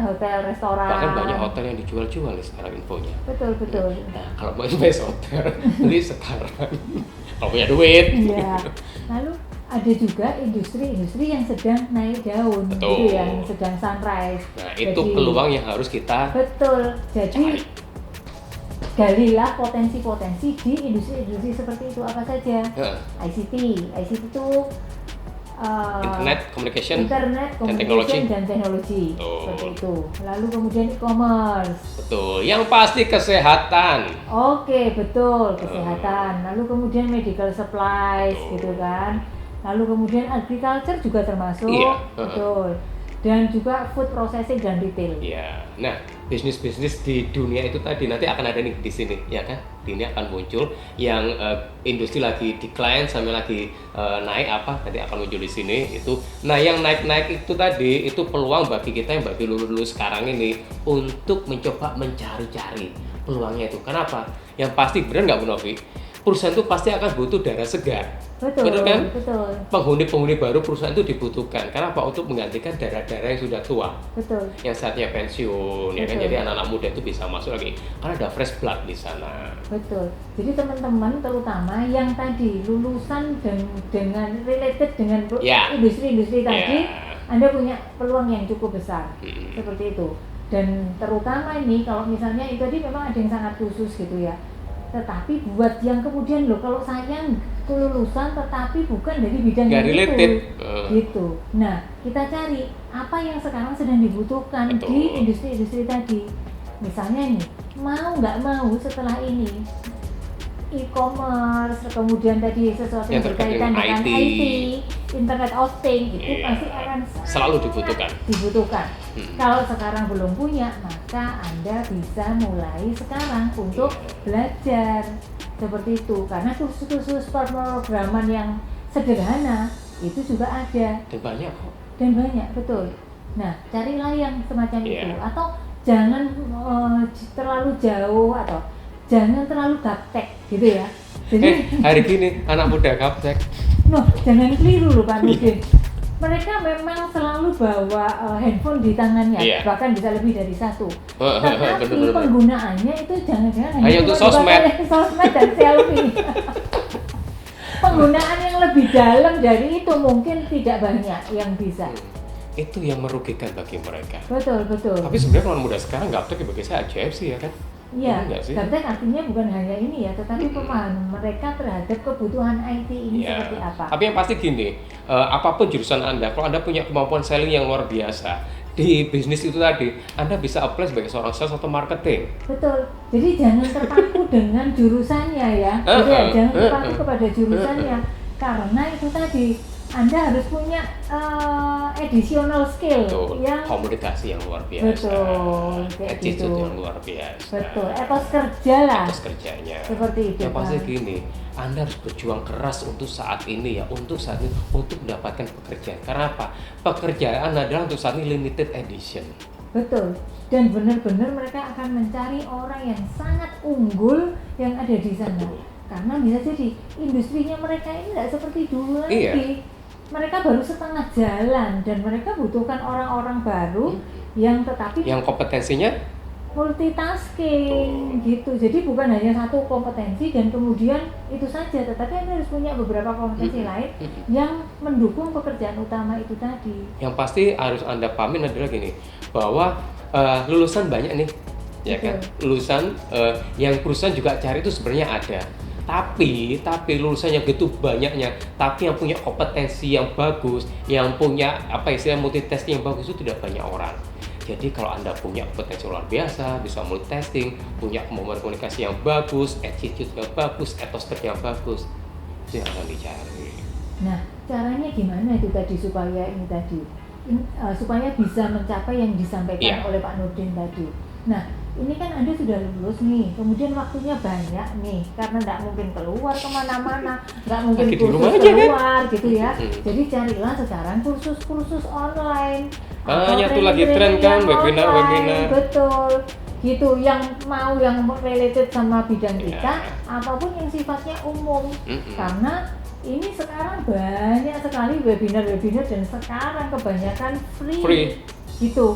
hotel, restoran. Bahkan banyak hotel yang dijual-jual nih sekarang infonya. Betul. Nah, kalau mau invest hotel, beli sekarang. Kalau punya duit. Iya. Lalu ada juga industri yang sedang naik daun, Betul. gitu ya, yang sedang sunrise. Nah, itu peluang yang harus kita Betul. Jadi cari. galilah potensi-potensi di industri-industri seperti itu apa saja. Heeh. ICT itu Internet, communication, internet, dan teknologi. communication dan teknologi Betul. seperti itu. Lalu kemudian e-commerce. Betul. Yang pasti kesehatan. Oke, betul, kesehatan. Lalu kemudian medical supplies Betul. gitu kan. Lalu kemudian agriculture juga termasuk. Iya. Betul. Dan juga food processing dan retail. Iya. Nah, bisnis-bisnis di dunia itu tadi nanti akan ada nih di sini, ya kan? Ini akan muncul yang industri lagi decline sampai lagi naik apa nanti akan muncul di sini itu. Nah, yang naik-naik itu tadi itu peluang bagi kita yang baru lulus sekarang ini untuk mencoba mencari-cari peluangnya itu. Kenapa? Yang pasti benar nggak Bu Novi? Perusahaan itu pasti akan butuh darah segar. Betul, Betul kan? betul, Penghuni-penghuni baru perusahaan itu dibutuhkan. Kenapa? Untuk menggantikan darah-darah yang sudah tua, betul. yang saatnya pensiun, ya kan? Betul. Jadi anak-anak muda itu bisa masuk lagi karena ada fresh blood di sana. Betul. Jadi teman-teman terutama yang tadi lulusan dan dengan related dengan Ya. industri-industri tadi, Ya. Anda punya peluang yang cukup besar. Mm-mm. Seperti itu. Dan terutama ini kalau misalnya itu tadi memang ada yang sangat khusus gitu ya. Tetapi buat yang kemudian loh kalau saya kelulusan tetapi bukan dari bidang Nggak yang related. itu gitu. Nah, kita cari apa yang sekarang sedang dibutuhkan Betul. di industri-industri tadi. Misalnya nih, mau nggak mau setelah ini e-commerce, kemudian tadi sesuatu yang Yang terkait berkaitan dengan dengan IT. IT, internet hosting itu Iya. pasti akan Selalu dibutuhkan. dibutuhkan. Hmm. Kalau sekarang belum punya, maka Anda bisa mulai sekarang untuk belajar seperti itu. Karena kursus-kursus pemrograman yang sederhana itu juga ada Dan banyak kok. dan banyak, betul. Nah, carilah yang semacam Iya. itu atau jangan terlalu jauh atau jangan terlalu gaptek gitu ya. Jadi, Hari gini anak muda gaptek. jangan keliru loh Pak Nudin. mereka memang selalu bawa handphone di tangannya, Iya. bahkan bisa lebih dari satu. Bener, Tetapi bener. penggunaannya itu jangan-jangan Hanya untuk cuma sosmed. dipakai sosmed dan selfie. Penggunaan yang lebih dalam dari itu mungkin tidak banyak yang bisa. Itu yang merugikan bagi mereka. Betul, betul. Tapi sebenarnya orang muda sekarang gaptek bagi saya ajaib sih ya kan. Iya, Enggak sih? gaptek artinya bukan hanya ini ya, tetapi pemahaman mereka terhadap kebutuhan IT ini Iya. seperti apa. Tapi yang pasti gini, apapun jurusan Anda, kalau Anda punya kemampuan selling yang luar biasa di bisnis itu tadi, Anda bisa apply sebagai seorang sales atau marketing. Betul. Jadi jangan terpaku dengan jurusannya ya. Jadi jangan terpaku kepada jurusannya karena itu tadi Anda harus punya additional skill Betul. yang Komunikasi yang luar biasa. betul kayak Attitude gitu. yang luar biasa. Betul. Etos kerja lah. Etos kerjanya. Seperti itu, Yang pasti Pak. gini, Anda harus berjuang keras untuk saat ini ya, untuk saat ini, untuk mendapatkan pekerjaan. Karena apa? Pekerjaan adalah untuk saat ini limited edition. Betul. Dan benar-benar mereka akan mencari orang yang sangat unggul yang ada di sana. Betul. Karena bisa jadi industrinya mereka ini tidak seperti dulu lagi. Iya. Mereka baru setengah jalan dan mereka butuhkan orang-orang baru yang tetapi Yang kompetensinya multitasking gitu. Jadi bukan hanya satu kompetensi dan kemudian itu saja, tetapi Anda harus punya beberapa kompetensi lain yang mendukung pekerjaan utama itu tadi. yang pasti harus Anda pahamin adalah gini, bahwa lulusan banyak nih, ya kan? Lulusan yang perusahaan juga cari itu sebenarnya ada. Tapi lulusan yang gitu banyaknya, tapi yang punya kompetensi yang bagus, yang punya apa istilah multitasking yang bagus itu tidak banyak orang. Jadi kalau Anda punya potensi luar biasa, bisa multitasking, punya kemampuan komunikasi yang bagus, attitude yang bagus, etos kerja yang bagus, itu yang akan dicari. Nah, caranya gimana itu tadi supaya ini tadi supaya bisa mencapai yang disampaikan Iya. oleh Pak Nurdin tadi. Nah, ini kan Anda sudah lulus nih, kemudian waktunya banyak nih, karena nggak mungkin keluar kemana-mana, nggak mungkin Lagi di kursus rumah aja, kan? keluar gitu ya. Jadi carilah sekarang kursus-kursus online. Ya tuh lagi training-training tren kan, yang webinar. online. Betul. Gitu, yang mau yang related sama bidang kita, Iya. ataupun yang sifatnya umum. Karena ini sekarang banyak sekali webinar-webinar dan sekarang kebanyakan free. Gitu.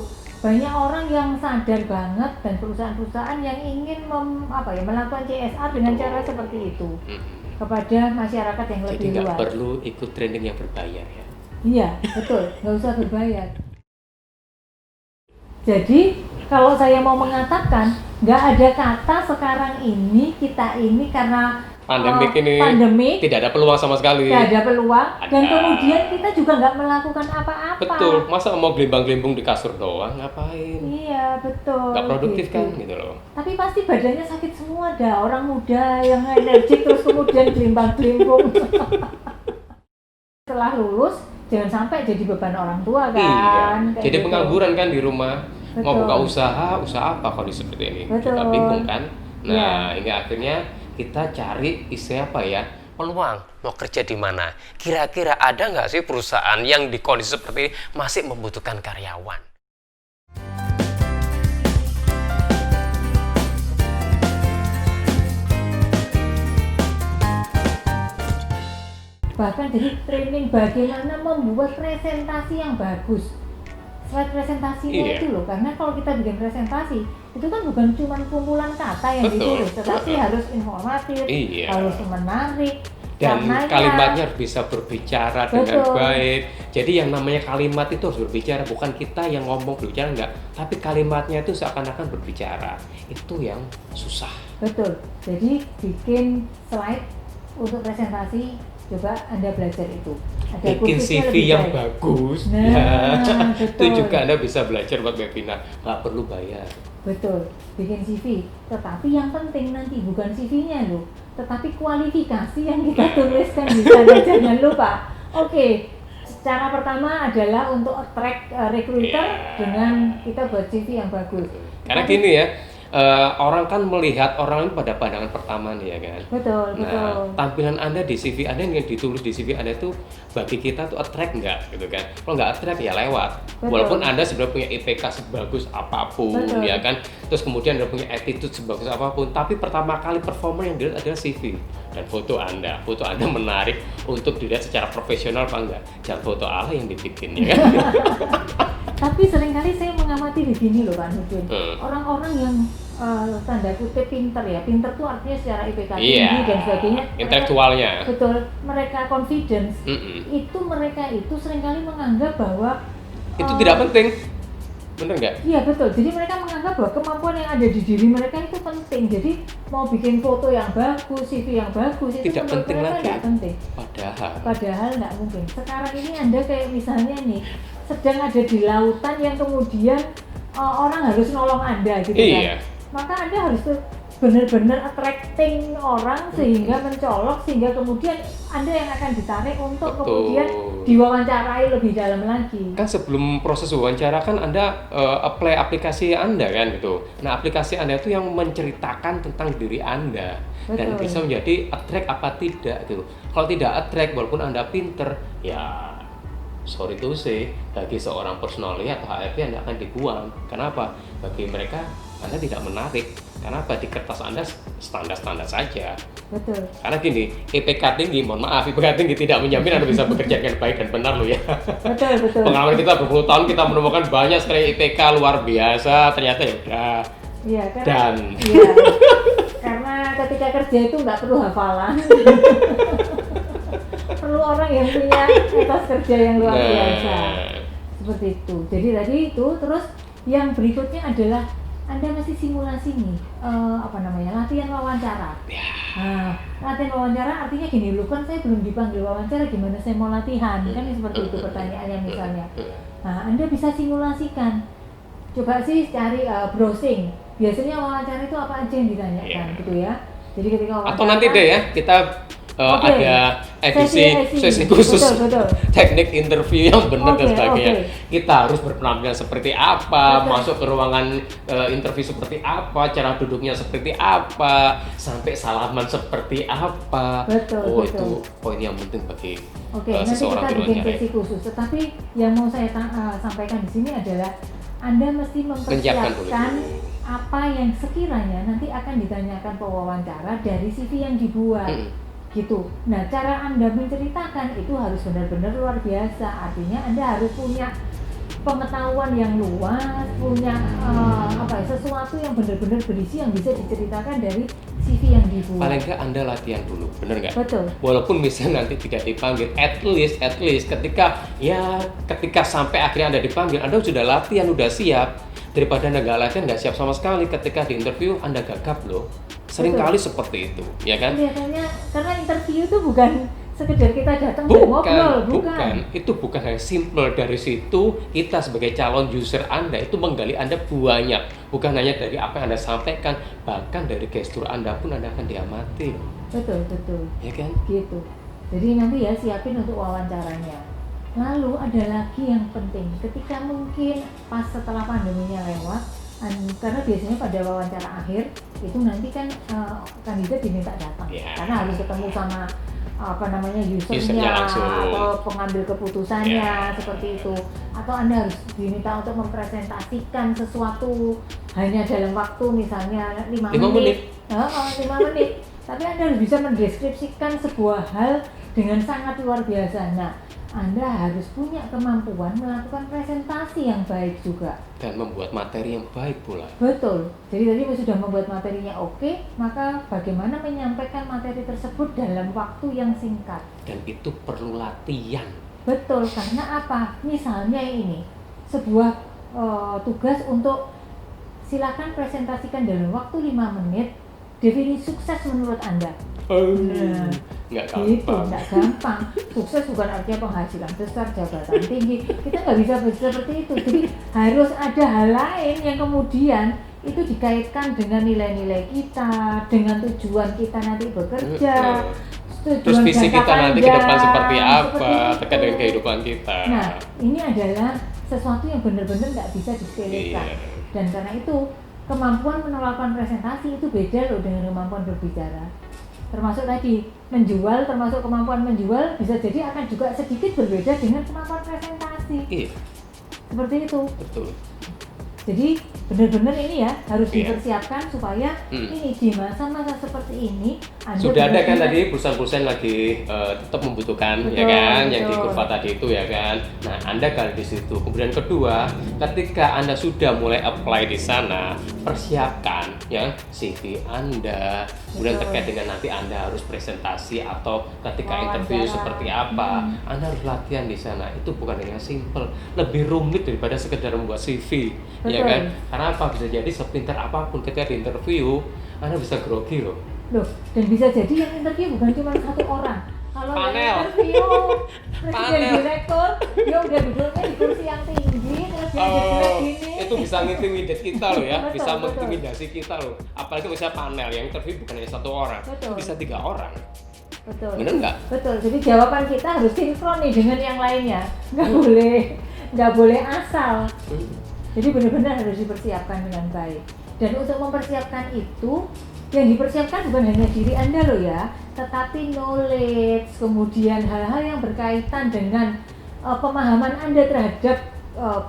Banyak orang yang sadar banget dan perusahaan-perusahaan yang ingin melakukan CSR dengan cara seperti itu kepada masyarakat yang Jadi lebih nggak luas. perlu ikut training yang berbayar ya. Iya, betul. Nggak usah berbayar. Jadi kalau saya mau mengatakan nggak ada kata sekarang ini kita ini karena Pandemik ini pandemik tidak ada peluang sama sekali. nggak ada peluang dan Ada. kemudian kita juga nggak melakukan apa-apa. Betul, masa mau gelimbang-gelimbung di kasur doang, ngapain? Iya, betul. Nggak produktif gitu. kan gitu loh. Tapi pasti badannya sakit semua dah, orang muda yang energik terus kemudian gelimbang-gelimbung. Setelah lulus jangan sampai jadi beban orang tua kan. Iya, kayak jadi gitu. pengangguran kan di rumah. Mau Betul. buka usaha apa kalau seperti ini? Betul. Kita bingung kan? Nah, Iya. hingga akhirnya kita cari istilah apa ya? Peluang mau kerja di mana? Kira-kira ada nggak sih perusahaan yang di kondisi seperti ini masih membutuhkan karyawan? Bahkan jadi training bagaimana membuat presentasi yang bagus. Slide presentasinya Iya. itu loh, karena kalau kita bikin presentasi itu kan bukan cuma kumpulan kata yang Betul. ditulis, tetapi harus informatif, Iya. harus menarik. Dan Karenanya- kalimatnya harus bisa berbicara dengan Betul. baik. Jadi yang namanya kalimat itu harus berbicara, bukan kita yang ngomong berbicara enggak, tapi kalimatnya itu seakan-akan berbicara. Itu yang susah. Betul. Jadi bikin slide untuk presentasi, coba Anda belajar itu. Ada Bikin kursisnya CV lebih yang baik. bagus, Nah, ya. betul. Itu juga Anda bisa belajar buat webinar, nggak perlu bayar. Betul, bikin CV. Tetapi yang penting nanti bukan CV-nya loh, tetapi kualifikasi yang kita tuliskan di sana. Jangan lupa. Oke, cara pertama adalah untuk attract recruiter Iya. dengan kita buat CV yang bagus. Karena Tapi- gini ya, orang kan melihat orang ini pada pandangan pertama nih ya kan. Betul, Nah, betul. tampilan Anda di CV Anda yang ditulis di CV Anda itu bagi kita tuh attract nggak gitu kan? Kalau nggak attract ya lewat. Betul. Walaupun Anda sebenarnya punya IPK sebagus apapun Betul. ya kan, terus kemudian Anda punya attitude sebagus apapun, tapi pertama kali performer yang dilihat adalah CV dan foto Anda. Foto Anda menarik untuk dilihat secara profesional apa enggak? Jangan foto Allah yang dibikin ya kan? Tapi seringkali saya mengamati begini loh Pak Nurdin. Hmm. Orang-orang yang tanda kutip pinter ya, pinter tuh artinya secara IPK Iya. tinggi dan sebagainya. Intelektualnya. Betul, mereka confidence. Mm-mm. Itu mereka itu seringkali menganggap bahwa Itu tidak penting, bener nggak? Iya betul, jadi mereka menganggap bahwa kemampuan yang ada di diri mereka itu penting. Jadi mau bikin foto yang bagus, CV yang bagus itu Tidak menurut penting mereka lagi. nggak penting. Padahal nggak mungkin. Sekarang ini Anda kayak misalnya nih sedang ada di lautan yang kemudian orang harus nolong Anda gitu Iya. kan. Maka Anda harus tuh benar-benar attracting orang sehingga mencolok sehingga kemudian Anda yang akan ditarik untuk Betul. kemudian diwawancarai lebih dalam lagi. Kan sebelum proses wawancara kan Anda apply aplikasi Anda kan gitu. Nah, aplikasi Anda itu yang menceritakan tentang diri Anda dan Betul. bisa menjadi attract apa tidak gitu. Kalau tidak attract walaupun Anda pinter, ya sorry to say, bagi seorang personaly atau HRD Anda akan dibuang. Kenapa? Bagi mereka Anda tidak menarik. Kenapa? Di kertas Anda standar-standar saja. Betul. Karena gini, IPK tinggi, mohon maaf, IPK tinggi tidak menjamin Anda bisa bekerja dengan baik dan benar loh ya. Betul, betul. Pengalaman kita berpuluh tahun kita menemukan banyak sekali IPK luar biasa, ternyata ya udah. Iya, karena, Dan iya, karena ketika kerja itu nggak perlu hafalan. Perlu orang yang punya etos kerja yang luar biasa. Seperti itu. Jadi tadi itu, terus yang berikutnya adalah Anda masih simulasi nih, latihan wawancara. Nah, latihan wawancara artinya gini, loh kan saya belum dipanggil wawancara, gimana saya mau latihan? Kan seperti itu pertanyaannya misalnya. Nah, Anda bisa simulasikan. Coba sih cari browsing. Biasanya wawancara itu apa aja yang ditanyakan, gitu ya. Jadi ketika wawancara. atau nanti deh ya kita ada edisi sesi khusus betul. teknik interview yang benar dan sebagainya. Oke. Kita harus berpenampilan seperti apa, Betul. masuk ke ruangan interview seperti apa, cara duduknya seperti apa, sampai salaman seperti apa. Betul, Oh, betul. itu poin yang penting bagi Oke, nanti seseorang kita bikin diwawancara. sesi khusus. Tetapi yang mau saya sampaikan di sini adalah Anda mesti Menyiapkan dulu. mempersiapkan apa yang sekiranya nanti akan ditanyakan pewawancara dari CV yang dibuat. Gitu. Nah, cara Anda menceritakan itu harus benar-benar luar biasa. Artinya Anda harus punya pengetahuan yang luas, punya sesuatu yang benar-benar berisi yang bisa diceritakan dari CV yang dibuat. Paling nggak Anda latihan dulu, bener nggak? Betul. Walaupun misalnya nanti tidak dipanggil, at least ketika sampai akhirnya Anda dipanggil, Anda sudah latihan, sudah siap. Daripada Anda nggak latihan, nggak siap sama sekali, ketika di interview Anda gagap loh. Seringkali seperti itu, ya kan? Kelihatannya karena interview itu bukan sekedar kita datang dan ngobrol, bukan. Itu bukan hanya simple. Dari situ kita sebagai calon user Anda itu menggali Anda banyak, bukan hanya dari apa yang Anda sampaikan, bahkan dari gestur Anda pun Anda akan diamati, Betul, ya kan? gitu. Jadi nanti ya siapin untuk wawancaranya. Lalu ada lagi yang penting, ketika mungkin pas setelah pandeminya lewat, karena biasanya pada wawancara akhir itu nanti kan kandidat diminta datang, karena harus ketemu sama usernya langsung, atau pengambil keputusannya seperti itu, atau Anda harus diminta untuk mempresentasikan sesuatu hanya dalam waktu misalnya 5 menit. 5 menit. Tapi Anda harus bisa mendeskripsikan sebuah hal dengan sangat luar biasa. Nah, Anda harus punya kemampuan melakukan presentasi yang baik juga. Dan membuat materi yang baik pula. Betul. Jadi tadi sudah membuat materinya oke, maka bagaimana menyampaikan materi tersebut dalam waktu yang singkat. Dan itu perlu latihan. Betul, karena apa? Misalnya ini, sebuah tugas untuk silakan presentasikan dalam waktu 5 menit, definisi sukses menurut Anda. Nggak Gitu, gampang. nggak gampang. Sukses bukan artinya penghasilan besar, jabatan tinggi. Kita nggak bisa seperti itu. Jadi harus ada hal lain yang kemudian itu dikaitkan dengan nilai-nilai kita, dengan tujuan kita nanti bekerja, Terus visi jangka kita nanti ke depan panjang, seperti apa, seperti terkait dengan itu. kehidupan kita. Nah, ini adalah sesuatu yang benar-benar nggak bisa disepelekan. Iya. Dan karena itu kemampuan melakukan presentasi itu beda loh dengan kemampuan berbicara. Termasuk tadi menjual, termasuk kemampuan menjual bisa jadi akan juga sedikit berbeda dengan kemampuan presentasi. Iya. Seperti itu. Betul. Jadi benar-benar ini ya harus Iya. dipersiapkan supaya ini di masa-masa seperti ini Anda Sudah ada kan benar-benar- tadi perusahaan-perusahaan lagi tetap membutuhkan, ya Betul, kan, yang di betul. kurva tadi itu ya kan. Nah, Anda kalau di situ. Kemudian kedua, ketika Anda sudah mulai apply di sana, persiapkan ya CV Anda. Kemudian Betul. terkait dengan nanti Anda harus presentasi atau ketika Wawancara. interview seperti apa, Anda harus latihan di sana. Itu bukan yang simple, lebih rumit daripada sekedar membuat CV, ya Betul. kan? Karena apa, bisa jadi sepintar apapun ketika di interview Anda bisa grogi loh. Loh, dan bisa jadi yang interview bukan cuma satu orang. Kalau yang Panel. interview presiden Panel. direktur, dia udah duduknya di kursi yang tinggi, terus dia jelek gini. Itu bisa ngintimidate kita loh ya, Betul, bisa betul. mengintimidasi kita loh. Apalagi misalnya panel yang interview bukan hanya satu orang, Betul. bisa 3 orang. Betul. Bener nggak? Betul. Jadi jawaban kita harus sinkron nih dengan yang lainnya. Nggak boleh asal. Jadi benar-benar harus dipersiapkan dengan baik. Dan untuk mempersiapkan itu, yang dipersiapkan bukan hanya diri Anda loh ya, tetapi knowledge, kemudian hal-hal yang berkaitan dengan pemahaman Anda terhadap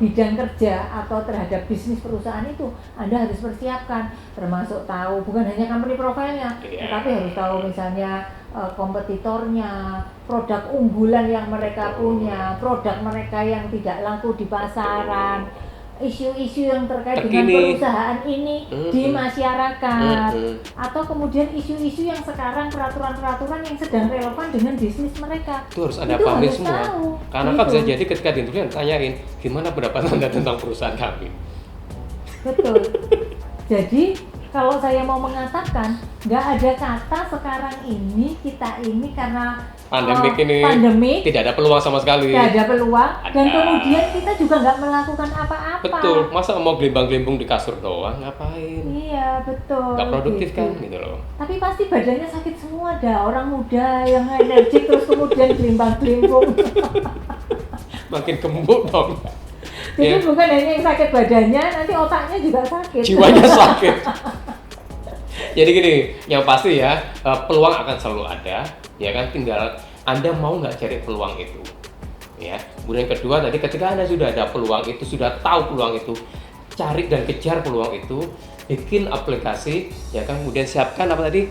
bidang kerja atau terhadap bisnis perusahaan itu Anda harus persiapkan, termasuk tahu bukan hanya company profile-nya, Iya. tetapi harus tahu misalnya kompetitornya, produk unggulan yang mereka punya, produk mereka yang tidak laku di pasaran, isu-isu yang terkait dengan Terkini. perusahaan ini di masyarakat, atau kemudian isu-isu yang sekarang peraturan-peraturan yang sedang relevan dengan bisnis mereka. Itu harus Anda Itu pahami harus semua. tahu. Karena Gitu. kan bisa jadi ketika di interview tanyain gimana pendapat Anda tentang perusahaan kami. Betul. Jadi kalau saya mau mengatakan nggak ada kata sekarang ini kita ini karena Pandemik ini pandemik tidak ada peluang sama sekali. nggak ada peluang dan Ada. kemudian kita juga nggak melakukan apa-apa. Betul, masa mau gelimbang-gelimbung di kasur doang, ngapain? Iya betul. Nggak produktif gitu. kan gitu loh. Tapi pasti badannya sakit semua dah, orang muda yang energik terus kemudian gelimbang-gelimbung. Makin gemuk dong. Jadi Ya. bukan hanya yang sakit badannya, nanti otaknya juga sakit. Jiwanya sakit. Jadi gini, yang pasti ya peluang akan selalu ada, ya kan, tinggal Anda mau nggak cari peluang itu, ya. Kemudian kedua tadi ketika Anda sudah ada peluang itu, sudah tahu peluang itu, cari dan kejar peluang itu, bikin aplikasi, ya kan, kemudian siapkan apa tadi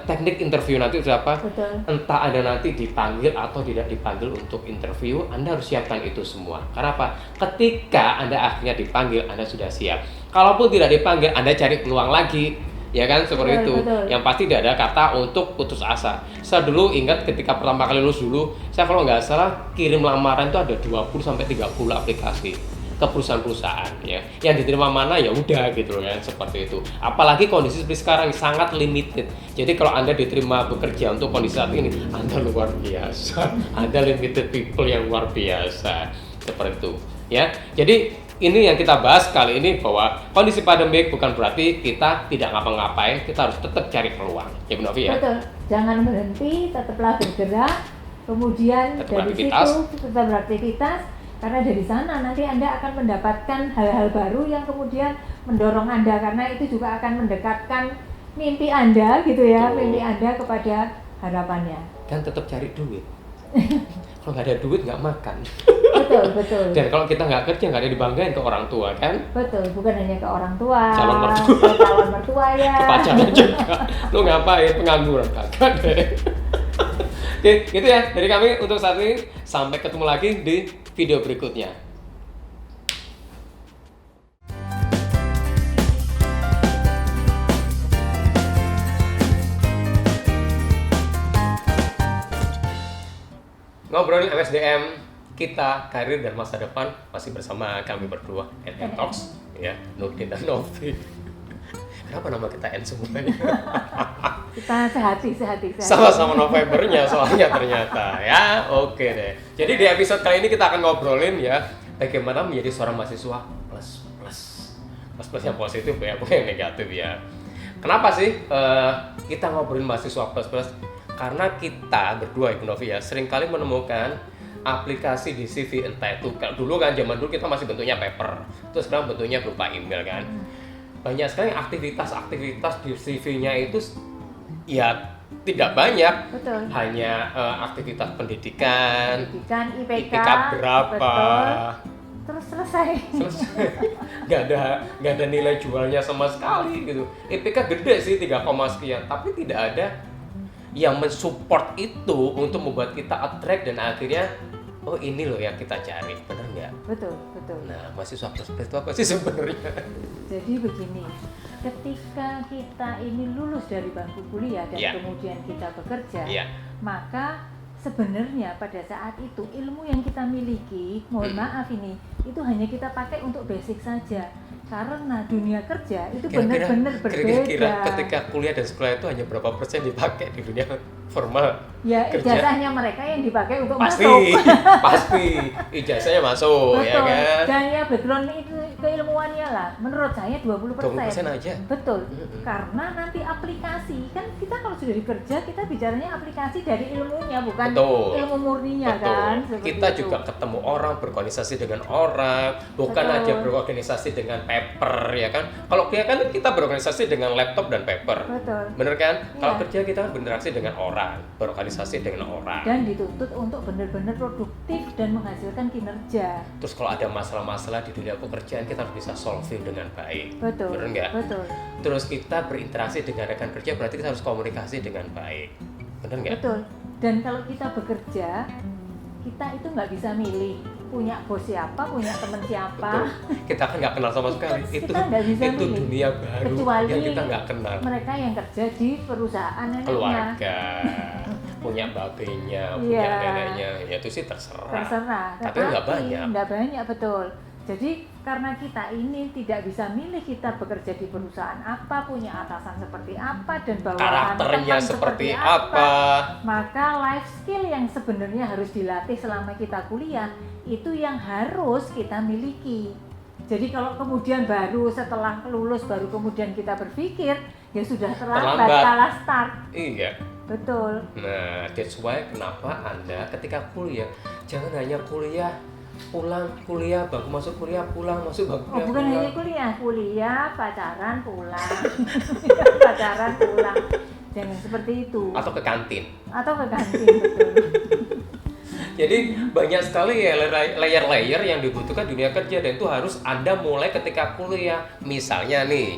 teknik interview nanti itu apa? Betul. Entah Anda nanti dipanggil atau tidak dipanggil untuk interview, Anda harus siapkan itu semua. Karena apa? Ketika Anda akhirnya dipanggil, Anda sudah siap. Kalaupun tidak dipanggil, Anda cari peluang lagi, ya kan, seperti Betul, itu. betul. Yang pasti tidak ada kata untuk putus asa. Saya dulu ingat ketika pertama kali lulus dulu, saya kalau nggak salah kirim lamaran itu ada 20-30 aplikasi ke perusahaan-perusahaan, ya. Yang diterima mana ya udah gitu kan, seperti itu. Apalagi kondisi seperti sekarang sangat limited. Jadi kalau Anda diterima bekerja untuk kondisi saat ini, Anda luar biasa. Anda limited people yang luar biasa, seperti itu, ya. Jadi ini yang kita bahas kali ini, bahwa kondisi pandemik bukan berarti kita tidak ngapa-ngapain, kita harus tetap cari peluang. Ya Bu Novi ya. Betul. Jangan berhenti, tetaplah bergerak. Kemudian Tetap dari beraktivitas. situ tetap beraktivitas. Karena dari sana nanti Anda akan mendapatkan hal-hal baru yang kemudian mendorong Anda, karena itu juga akan mendekatkan mimpi Anda gitu ya, Betul. mimpi Anda kepada harapannya. Dan tetap cari duit. Kalau nggak ada duit nggak makan. Betul, betul. Dan kalau kita nggak kerja nggak ada dibanggain ke orang tua kan? Betul, bukan hanya ke orang tua, Calon mertua. ke calon mertua ya. Ke pacarnya juga. Lu ngapain? Pengangguran kagak deh. Oke, gitu ya dari kami untuk saat ini. Sampai ketemu lagi di video berikutnya. Ngobrolin MSDM kita, karir dan masa depan, masih bersama kami berdua, NN Talks, ya, Nurdin dan Novi. Kenapa nama kita N semuanya? Kita sehati. Sama-sama Novembernya soalnya ternyata, ya. Oke deh. Jadi di episode kali ini kita akan ngobrolin ya bagaimana menjadi seorang mahasiswa plus yang positif ya, bukan yang negatif ya. Kenapa sih kita ngobrolin mahasiswa plus? Karena kita berdua Ibu Novi ya seringkali menemukan aplikasi di CV, entah itu kalau dulu kan zaman dulu kita masih bentuknya paper, terus sekarang bentuknya berupa email kan. banyak sekali aktivitas di CV-nya itu ya tidak banyak. Betul. Hanya aktivitas pendidikan, IPK berapa, betul. Terus selesai. nggak ada nilai jualnya sama sekali gitu. IPK gede sih 3, sekian, tapi tidak ada yang mensupport itu untuk membuat kita attract dan akhirnya oh ini loh yang kita cari, benar nggak? Betul. Nah, mahasiswa plus itu apa sih sebenarnya? Jadi begini, ketika kita ini lulus dari bangku kuliah dan kemudian kita bekerja, maka sebenarnya pada saat itu ilmu yang kita miliki, mohon maaf ini, itu hanya kita pakai untuk basic saja. Karena dunia kerja itu benar-benar berbeda. Kira-kira ketika kuliah dan sekolah itu hanya berapa persen dipakai di dunia formal? Ya, ijazahnya mereka yang dipakai untuk masuk. Pasti, ijazahnya masuk. Betul. Ya kan? Dan ya background itu keilmuannya lah, menurut saya 20%. 20% aja. Betul. Karena nanti aplikasi, kan kita kalau sudah bekerja, kita bicaranya aplikasi dari ilmunya, bukan ilmu murninya. Betul. Kan. Kita juga ketemu orang, berorganisasi dengan orang, bukan aja berorganisasi dengan paper, ya kan? Kalau kuliah kan kita berorganisasi dengan laptop dan paper. Betul. Bener kan? Kalau kerja kita berinteraksi dengan orang, berorganisasi dengan orang. Dan dituntut untuk benar-benar produktif dan menghasilkan kinerja. Terus kalau ada masalah-masalah di dunia pekerjaan, kita harus bisa solving dengan baik. Betul. Bener nggak? Betul. Terus kita berinteraksi dengan rekan kerja, berarti kita harus komunikasi dengan baik. Bener nggak? Betul. Dan kalau kita bekerja, kita itu nggak bisa milih punya bos siapa, punya teman siapa. Betul. Kita kan nggak kenal sama sekali. Itu dunia baru kecuali yang kita nggak kenal. Mereka yang kerja di perusahaan keluarga, punya babenya, punya neneknya, ya itu sih terserah. Tapi nggak banyak. Nggak banyak, betul. Jadi karena kita ini tidak bisa milih kita bekerja di perusahaan apa, punya atasan seperti apa, dan bawahan karakternya teman seperti apa, maka life skill yang sebenarnya harus dilatih selama kita kuliah itu yang harus kita miliki. Jadi kalau kemudian baru setelah lulus baru kemudian kita berpikir, ya sudah terlambat, salah start. Iya. Betul. Nah, that's why kenapa Anda ketika kuliah jangan hanya kuliah pulang kuliah, baru masuk kuliah pulang, masuk baru kuliah. Bukan hanya kuliah, pacaran pulang. Pacaran pulang. Jangan seperti itu. Atau ke kantin. Betul. Jadi banyak sekali ya layer-layer yang dibutuhkan dunia kerja, dan itu harus Anda mulai ketika kuliah. Misalnya nih,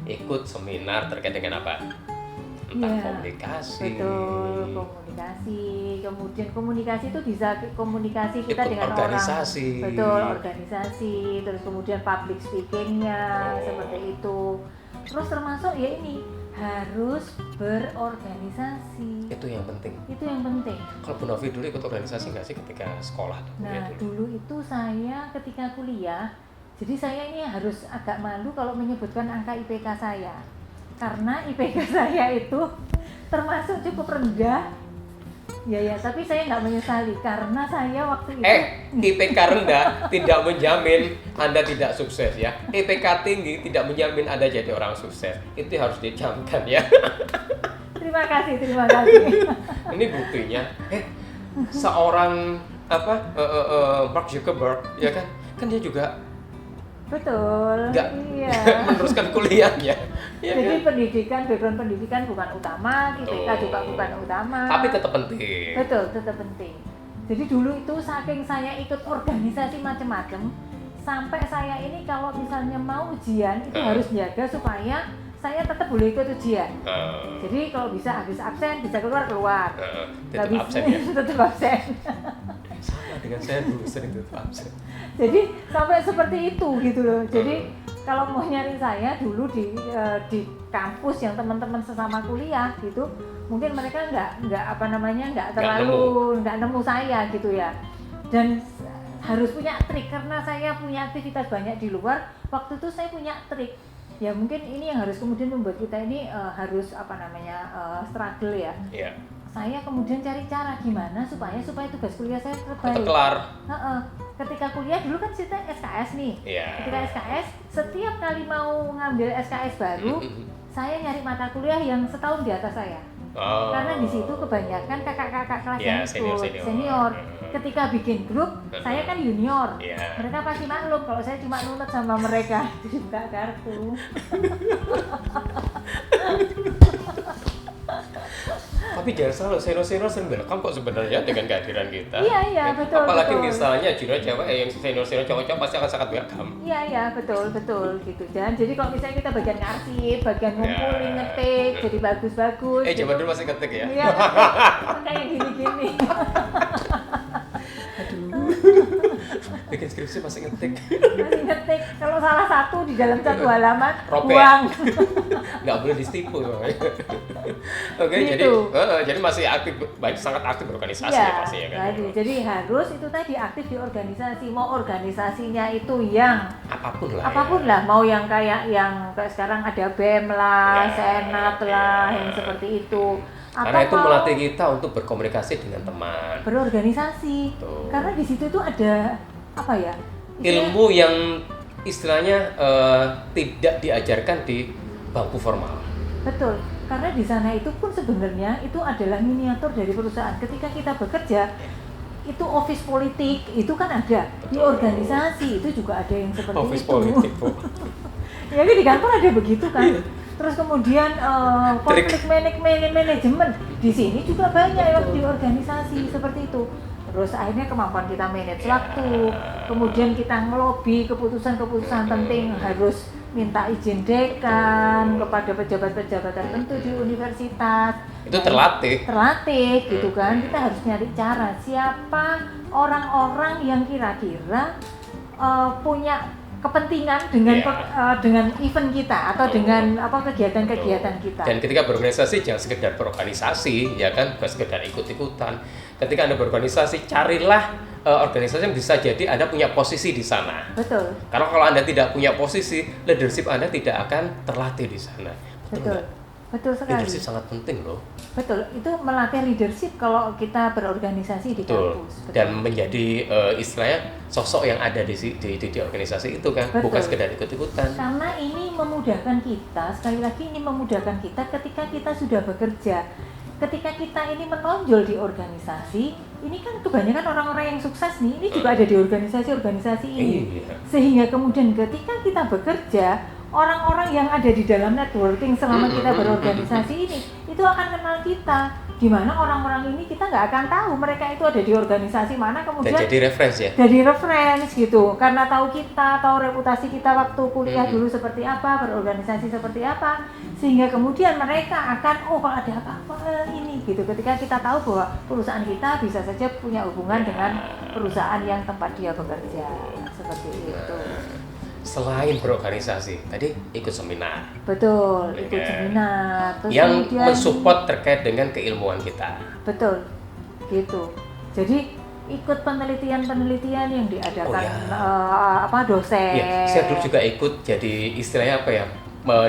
ikut seminar terkait dengan apa? Entah komunikasi. Betul, komunikasi. Kemudian komunikasi itu bisa komunikasi kita ikut dengan organisasi. Orang. Betul, organisasi. Terus kemudian public speaking-nya seperti itu. Terus termasuk ya ini harus berorganisasi. Itu yang penting. Kalau Bu Novi dulu ikut organisasi nggak sih ketika sekolah? Nah, dulu itu saya ketika kuliah, jadi saya ini harus agak malu kalau menyebutkan angka IPK saya. Karena IPK saya itu termasuk cukup rendah. Ya, tapi saya nggak menyesali karena saya waktu itu IPK rendah tidak menjamin Anda tidak sukses ya. IPK tinggi tidak menjamin Anda jadi orang sukses. Itu harus dicamkan ya. Terima kasih. Ini buktinya seorang Mark Zuckerberg ya kan dia juga betul. Nggak meneruskan kuliahnya. Ya, jadi background pendidikan bukan utama, IPK juga bukan utama. Tapi tetap penting. Betul, tetap penting. Jadi dulu itu saking saya ikut organisasi macam-macam, sampai saya ini kalau misalnya mau ujian itu harus jaga supaya saya tetap boleh ikut ujian. Jadi kalau bisa habis absen, bisa keluar. Tetap absen ya? Tetap absen. Sama dengan saya dulu sering tetap absen. Jadi sampai seperti itu gitu loh. Jadi kalau mau nyari saya dulu di kampus yang teman-teman sesama kuliah gitu, mungkin mereka nggak nemu saya gitu ya. Dan harus punya trik karena saya punya aktivitas banyak di luar. Waktu itu saya punya trik. Ya mungkin ini yang harus kemudian membuat kita ini harus struggle ya. Yeah. Saya kemudian cari cara gimana supaya tugas kuliah saya terbaik. Kelar. Ketika kuliah dulu kan kita SKS nih. Yeah. Ketika SKS, setiap kali mau ngambil SKS baru, saya nyari mata kuliah yang setahun di atas saya. Oh. Karena di situ kebanyakan kakak-kakak kelas Ya, yang ikut senior. Ketika bikin grup, saya kan junior. Ya. Mereka pasti maklum kalau saya cuma nunut sama mereka buka kartu. Tapi jangan salah, senior-senior sering welcome kok sebenarnya dengan kehadiran kita. Iya, betul. Apalagi betul. misalnya junior cewek yang senior-senior cowok-cowok pasti akan sangat welcome. Iya, betul gitu. Dan jadi kalau misalnya kita bagian arsip, bagian ngumpulin, Ya. ngetik, jadi bagus-bagus. Zaman dulu masih ketik ya? Iya, kayak gini-gini. Bikin skripsi masih ngetik. Masih ngetik. Kalau salah satu di dalam satu halaman, Robek. buang. Nggak boleh distipu. Oke, Gitu. jadi masih aktif, sangat aktif berorganisasi Iya, ya pasti ya kan. jadi harus itu tadi aktif di organisasi. Mau organisasinya itu yang Apapun lah. mau yang kayak sekarang ada BEM lah, Ya, Senat lah, ya. yang seperti itu. Karena itu mau melatih kita untuk berkomunikasi dengan teman. berorganisasi. Betul. Karena di situ tuh ada apa ya? Ilmu yang istilahnya tidak diajarkan di bangku formal. Betul. Karena di sana itu pun sebenarnya itu adalah miniatur dari perusahaan. Ketika kita bekerja, itu office politik itu kan ada. Di Betul. organisasi itu juga ada yang seperti Office itu. politik, Bu. Ya di kantor ada begitu kan. Terus kemudian konflik manajemen di sini juga banyak ya di organisasi seperti itu. Terus akhirnya kemampuan kita manage waktu, kemudian kita ngelobi keputusan-keputusan penting harus minta izin dekan kepada pejabat-pejabat tertentu di universitas. Itu terlatih. Gitu kan. Kita harus nyari cara siapa orang-orang yang kira-kira punya kepentingan dengan event kita atau dengan kegiatan-kegiatan kita. Dan ketika berorganisasi jangan sekedar berorganisasi, ya kan, bukan sekedar ikut-ikutan. Ketika Anda berorganisasi, carilah organisasi yang bisa jadi Anda punya posisi di sana. Betul. Karena kalau Anda tidak punya posisi, leadership Anda tidak akan terlatih di sana. Betul. nggak? Betul sekali. Leadership sangat penting loh. Betul. Itu melatih leadership kalau kita berorganisasi di Betul. kampus. Betul. Dan menjadi istilahnya sosok yang ada di organisasi itu kan, Betul. bukan sekedar ikut-ikutan. Karena ini memudahkan kita, sekali lagi ini memudahkan kita ketika kita sudah bekerja. Ketika kita ini menonjol di organisasi, ini kan kebanyakan orang-orang yang sukses nih, ini juga ada di organisasi-organisasi ini. Iya. Sehingga kemudian ketika kita bekerja, orang-orang yang ada di dalam networking selama kita berorganisasi ini, itu akan kenal kita. Gimana orang-orang ini kita nggak akan tahu mereka itu ada di organisasi mana, kemudian Dan jadi referensi ya. jadi reference gitu, karena tahu kita, tahu reputasi kita waktu kuliah dulu seperti apa, berorganisasi seperti apa, sehingga kemudian mereka akan kalau ada apa-apa ini gitu. Ketika kita tahu bahwa perusahaan kita bisa saja punya hubungan dengan perusahaan yang tempat dia bekerja, seperti itu. Selain berorganisasi, tadi ikut seminar Betul, ikut Ya. seminar, terus yang kemudian mensupport terkait dengan keilmuan kita. betul, gitu. Jadi ikut penelitian-penelitian yang diadakan dosen. Ya, saya dulu juga ikut, jadi istilahnya apa ya,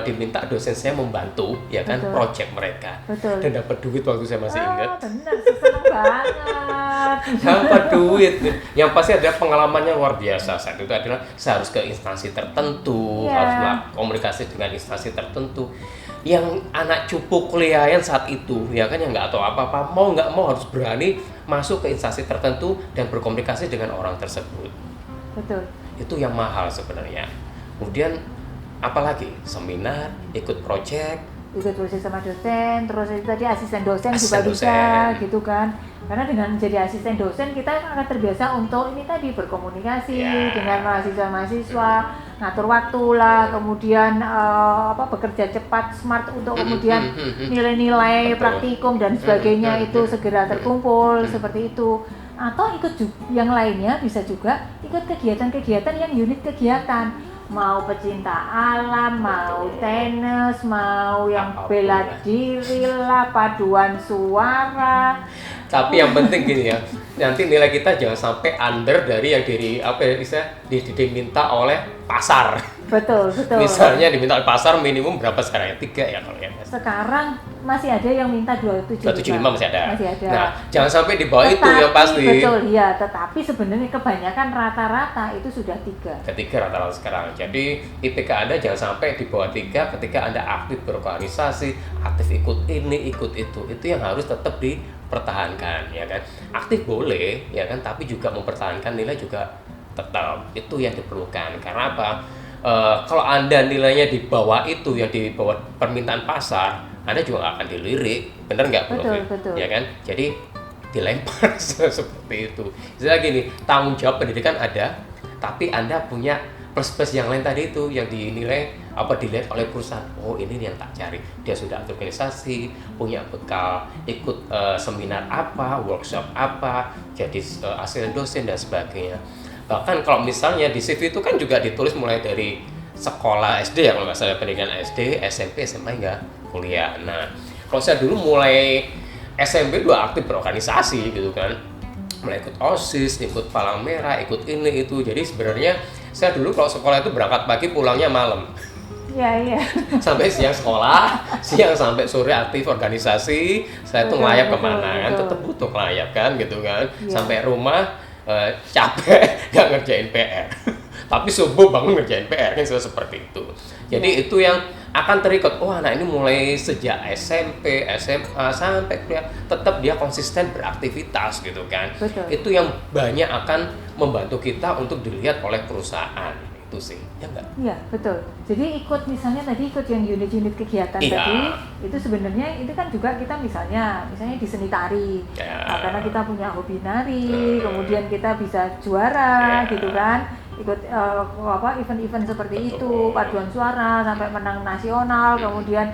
diminta dosen saya membantu ya kan, Betul. project mereka. Betul. Dan dapat duit waktu saya masih ingat. Bener, seneng banget. Dapat duit. Yang pasti ada pengalamannya luar biasa. Saat itu adalah saya harus ke instansi tertentu, Iya. harus komunikasi dengan instansi tertentu. Yang anak cupu kuliahan saat itu ya kan, yang nggak tahu apa-apa, mau nggak mau harus berani masuk ke instansi tertentu dan berkomunikasi dengan orang tersebut. Betul. Itu yang mahal sebenarnya. Kemudian apalagi seminar, ikut project. Ikut proses sama dosen, terus itu tadi asisten dosen Asisten juga bisa dosen. gitu kan. Karena dengan menjadi asisten dosen kita akan terbiasa untuk ini tadi berkomunikasi Ya. dengan mahasiswa-mahasiswa, ngatur waktu lah, kemudian bekerja cepat, smart untuk kemudian nilai-nilai Betul. praktikum dan sebagainya itu segera terkumpul seperti itu. Atau ikut yang lainnya bisa juga ikut kegiatan-kegiatan yang unit kegiatan, mau pecinta alam, mau tenis, mau yang Apapun bela lah. diri lah, paduan suara. Tapi yang penting gini ya, nanti nilai kita jangan sampai under dari yang diminta oleh pasar. Betul. Misalnya diminta oleh pasar minimum berapa sekarang ya? 3 ya kalau ya. Sekarang masih ada yang minta 275 masih ada. Masih ada. Nah, jangan sampai di bawah itu yang pasti. Betul, ya. Tetapi sebenarnya kebanyakan rata-rata itu sudah 3. Ketiga rata-rata sekarang. Jadi IPK Anda jangan sampai di bawah 3 ketika Anda aktif berorganisasi, aktif ikut ini, ikut itu. Itu yang harus tetap dipertahankan, ya kan? Aktif boleh, ya kan? Tapi juga mempertahankan nilai juga tetap. Itu yang diperlukan. Karena apa? Kalau Anda nilainya di bawah itu, yang di bawah permintaan pasar, Anda juga nggak akan dilirik, bener nggak? Betul. Ya kan? Jadi dilempar seperti itu. Misalnya gini, tanggung jawab pendidikan ada, tapi Anda punya plus-plus yang lain tadi itu yang dinilai dilihat oleh perusahaan. Oh, ini yang tak cari. Dia sudah organisasi, punya bekal, ikut seminar apa, workshop apa, jadi asisten dosen dan sebagainya. Bahkan kalau misalnya di CV itu kan juga ditulis mulai dari sekolah SD ya, kalau nggak salah pendidikan SD, SMP, SMA hingga kuliah. Nah, kalau saya dulu mulai SMP udah aktif berorganisasi gitu kan, mulai ikut OSIS, ikut Palang Merah, ikut ini itu. Jadi sebenarnya saya dulu kalau sekolah itu berangkat pagi, pulangnya malam. Iya. Sampai siang sekolah, siang sampai sore aktif organisasi. Saya tuh ngelayap kemana kan, tetap butuh ngelayap kan gitu kan. Ya. Sampai rumah capek nggak ngerjain PR. Tapi subuh bangun ngerjain PR kan seperti itu. Jadi itu yang akan terikat. Oh, anak ini mulai sejak SMP, SMA sampai kuliah tetap dia konsisten beraktivitas gitu kan. Betul. Itu yang banyak akan membantu kita untuk dilihat oleh perusahaan. Itu sih, ya enggak? Iya, betul. Jadi ikut misalnya tadi ikut yang unit-unit kegiatan tadi, itu sebenarnya itu kan juga kita misalnya di seni tari. Karena kita punya hobi nari, kemudian kita bisa juara gitu kan. Ikut event-event seperti itu, paduan suara sampai menang nasional, kemudian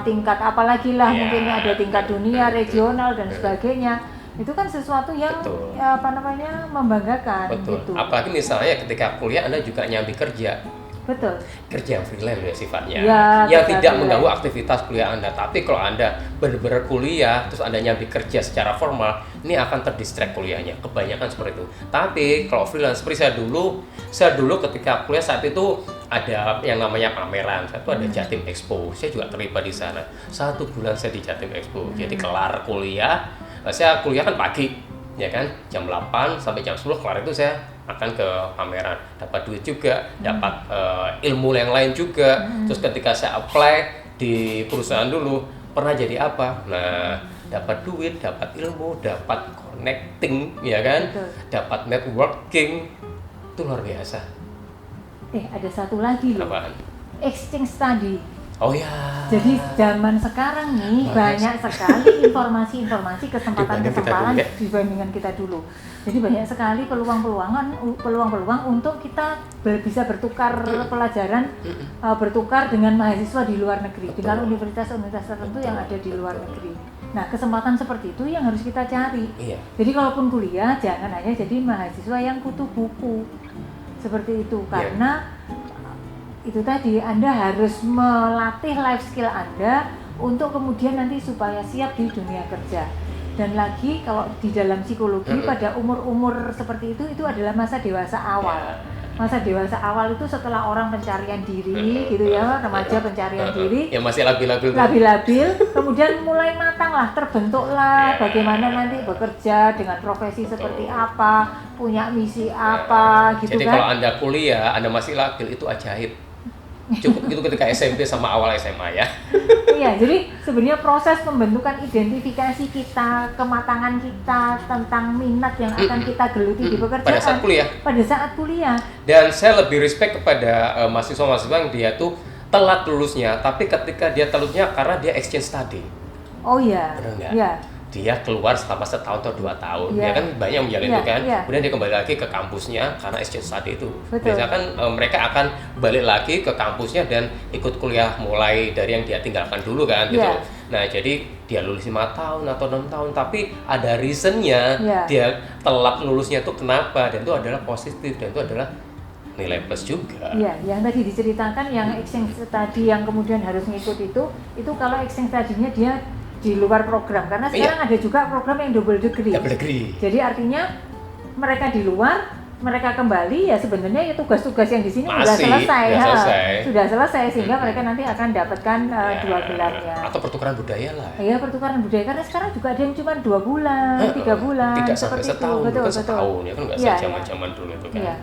tingkat apalagi lah, mungkin ada tingkat dunia, regional dan sebagainya. Itu kan sesuatu yang membanggakan. Betul. Gitu. Apalagi misalnya ketika kuliah Anda juga nyambi kerja. Betul. Kerja freelance ya sifatnya. Ya, yang tidak mengganggu aktivitas kuliah Anda. Tapi kalau Anda benar-benar kuliah terus Anda nyambi kerja secara formal, ini akan terdistract kuliahnya. Kebanyakan seperti itu. Tapi kalau freelance seperti saya dulu ketika kuliah saat itu ada yang namanya pameran. Satu ada Jatim Expo. Saya juga terlibat di sana. 1 bulan saya di Jatim Expo. Jadi kelar kuliah, saya kuliah kan pagi, ya kan, jam 8 sampai jam 10 kelar itu saya akan ke pameran, dapat duit juga, dapat ilmu yang lain juga. Terus ketika saya apply di perusahaan dulu, pernah jadi apa? Nah, dapat duit, dapat ilmu, dapat connecting, ya kan, dapat networking, itu luar biasa. Ada satu lagi loh. Apaan? Exchange study. Oh ya. Jadi zaman sekarang nih banyak sekali informasi-informasi, kesempatan-kesempatan dibandingkan kita dulu. Jadi banyak sekali peluang untuk kita bisa bertukar pelajaran, bertukar dengan mahasiswa di luar negeri, dengan universitas-universitas tertentu yang ada di luar negeri. Nah, kesempatan seperti itu yang harus kita cari. Iya. Jadi kalaupun kuliah jangan hanya jadi mahasiswa yang kutu buku seperti itu, karena itu tadi Anda harus melatih life skill Anda untuk kemudian nanti supaya siap di dunia kerja. Dan lagi kalau di dalam psikologi pada umur-umur seperti itu adalah masa dewasa awal. Masa dewasa awal itu setelah orang pencarian diri gitu ya, remaja pencarian diri. Yang masih labil-labil. Kemudian mulai matang lah, terbentuklah bagaimana nanti bekerja dengan profesi seperti apa, punya misi apa gitu. Jadi kan. Kalau Anda kuliah, Anda masih labil itu ajaib. Cukup itu ketika SMP sama awal SMA ya. Iya, jadi sebenarnya proses pembentukan identifikasi kita, kematangan kita tentang minat yang akan kita geluti di pekerjaan pada saat kuliah. Dan saya lebih respect kepada mahasiswa-mahasiswa yang dia tuh telat lulusnya, tapi ketika dia telatnya karena dia exchange study. Oh iya. Benar nggak? Iya. Dia keluar selama 1 tahun atau 2 tahun, ya kan banyak yang menjalin itu kan. Kemudian dia kembali lagi ke kampusnya karena exchange study itu. Biasanya kan mereka akan balik lagi ke kampusnya dan ikut kuliah mulai dari yang dia tinggalkan dulu kan gitu. Nah, jadi dia lulus 5 tahun atau 6 tahun, tapi ada reasonnya dia telat lulusnya itu kenapa, dan itu adalah positif, dan itu adalah nilai plus juga. Iya, yang tadi diceritakan yang exchange study yang kemudian harus ngikut itu kalau exchange study-nya dia di luar program, karena sekarang ada juga program yang double degree. Jadi artinya mereka di luar, mereka kembali ya sebenarnya tugas-tugas yang di sini sudah selesai sehingga mereka nanti akan dapatkan 2 gelarnya. Atau pertukaran budaya lah. Iya, pertukaran budaya, karena sekarang juga ada yang cuma 2 bulan, 3 bulan, tidak sampai seperti setahun, itu. Betul. setahun ya kan nggak zaman dulu itu kan. Iya.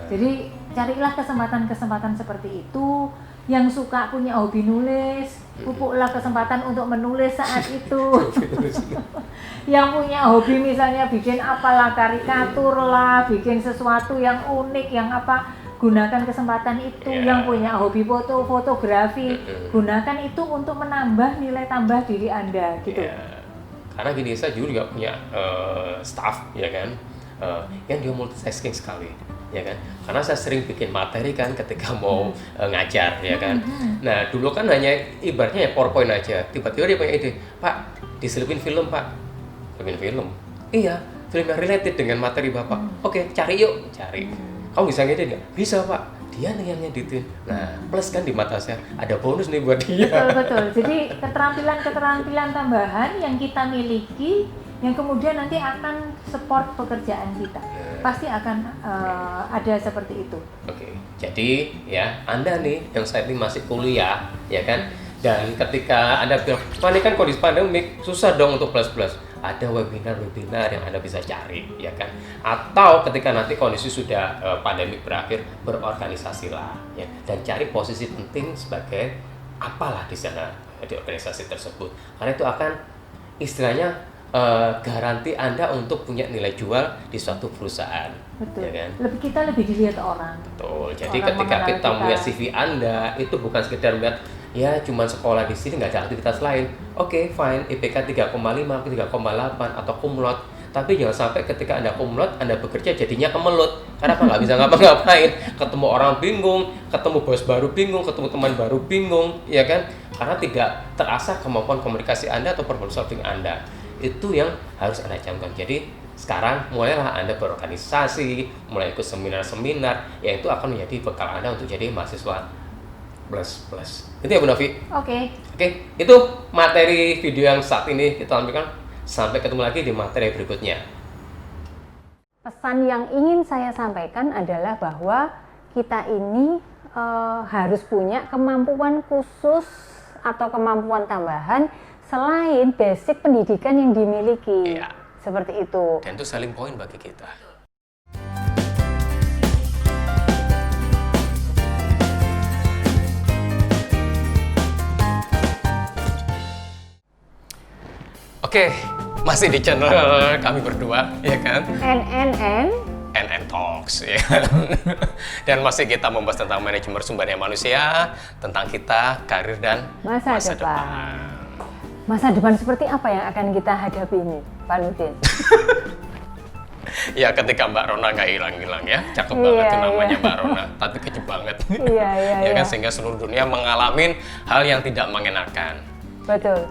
Jadi carilah kesempatan-kesempatan seperti itu. Yang suka punya hobi nulis, pupuklah kesempatan untuk menulis saat itu. Yang punya hobi misalnya bikin apalah, karikatur lah, bikin sesuatu yang unik, yang apa, gunakan kesempatan itu. Yang punya hobi fotografi, gunakan itu untuk menambah nilai tambah diri Anda gitu. Karena gini, saya juga punya staff ya kan, yang dia multitasking sekali. Ya kan, karena saya sering bikin materi kan ketika mau ngajar ya kan. Nah dulu kan hanya ibaratnya ya PowerPoint aja, tiba-tiba dia punya ide, Pak diselipin film Pak, film, iya film yang related dengan materi Bapak. Oke, cari yuk, cari. Kamu bisa ngedit nggak? Bisa Pak, dia nih yang ngeditin. Nah plus kan di mata saya ada bonus nih buat dia. Betul. Jadi keterampilan tambahan yang kita miliki, yang kemudian nanti akan support pekerjaan kita. Pasti akan ada seperti itu. Oke, jadi ya Anda nih yang saat ini masih kuliah, ya kan? Dan ketika Anda bilang, ini kan kondisi pandemik, susah dong untuk plus. Ada webinar yang Anda bisa cari, ya kan? Atau ketika nanti kondisi sudah pandemik berakhir, berorganisasilah, ya. Dan cari posisi penting sebagai apalah di sana, di organisasi tersebut. Karena itu akan istilahnya garansi Anda untuk punya nilai jual di suatu perusahaan. Betul. Ya kan? Kita lebih dilihat orang. Betul. Jadi Orang ketika kita kita melihat CV Anda, itu bukan sekedar melihat ya cuma sekolah di sini, nggak ada aktivitas lain. Oke, fine, IPK 3,5, 3,8 atau kumlot. Tapi jangan sampai ketika Anda kumlot, Anda bekerja jadinya kemelut. Karena nggak bisa ngapa-ngapain. Ketemu orang bingung, ketemu bos baru bingung, ketemu teman baru bingung, ya kan? Karena tidak terasah kemampuan komunikasi Anda atau problem solving Anda. Itu yang harus Anda camkan. Jadi sekarang mulailah Anda berorganisasi, mulai ikut seminar-seminar, yang itu akan menjadi bekal Anda untuk jadi mahasiswa plus. Itu ya Bu Novi? Oke, itu materi video yang saat ini kita tampilkan. Sampai ketemu lagi di materi berikutnya. Pesan yang ingin saya sampaikan adalah bahwa kita ini harus punya kemampuan khusus atau kemampuan tambahan selain basic pendidikan yang dimiliki. Iya. Seperti itu. Dan itu selling point bagi kita. Oke, masih di channel kami berdua, ya kan? NN Talks, ya kan? Dan masih kita membahas tentang manajemen sumber daya manusia, tentang kita, karir, dan masa depan. Masa depan seperti apa yang akan kita hadapi ini, Pak Nudin? Ya, ketika Mbak Rona nggak hilang-hilang ya, cakep banget tuh namanya Mbak Rona, tapi kecil banget. Iya. Kan, sehingga seluruh dunia mengalami hal yang tidak mengenakan. Betul.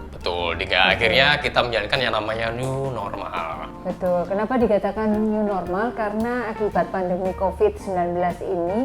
Hingga akhirnya kita menjalankan yang namanya new normal. Betul. Kenapa dikatakan new normal? Karena akibat pandemi COVID-19 ini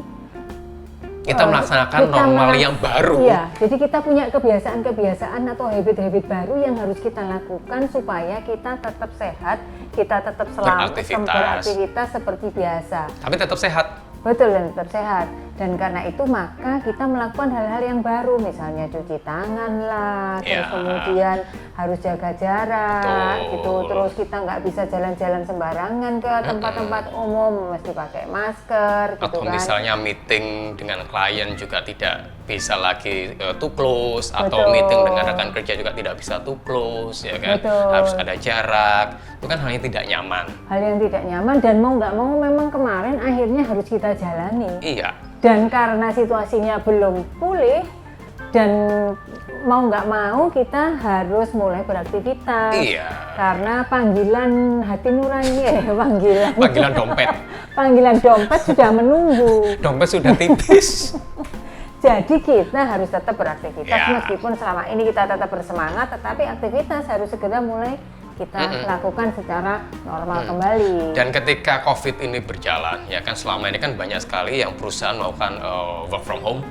kita melaksanakan normal yang baru. Iya, jadi kita punya kebiasaan-kebiasaan atau habit-habit baru yang harus kita lakukan supaya kita tetap sehat, kita tetap selamat beraktivitas seperti biasa. Tapi tetap sehat. Betul, dan tetap sehat. Dan karena itu maka kita melakukan hal-hal yang baru, misalnya cuci tangan lah, terus kemudian harus jaga jarak, gitu. Terus kita nggak bisa jalan-jalan sembarangan ke tempat-tempat umum, mesti pakai masker, gitu kan. Atau misalnya meeting dengan klien juga tidak bisa lagi too close, atau meeting dengan rekan kerja juga tidak bisa too close, ya kan? Harus ada jarak. Itu kan hal yang tidak nyaman. Hal yang tidak nyaman, dan mau nggak mau memang kemarin akhirnya harus kita jalani. Iya. Dan karena situasinya belum pulih dan mau nggak mau kita harus mulai beraktivitas. Iya. Karena panggilan hati nurani, panggilan dompet. Panggilan dompet sudah menunggu. Dompet sudah tipis. Jadi kita harus tetap beraktivitas meskipun selama ini kita tetap bersemangat, tetapi aktivitas harus segera mulai kita lakukan secara normal kembali. Dan ketika COVID ini berjalan, ya kan selama ini kan banyak sekali yang perusahaan melakukan work from home.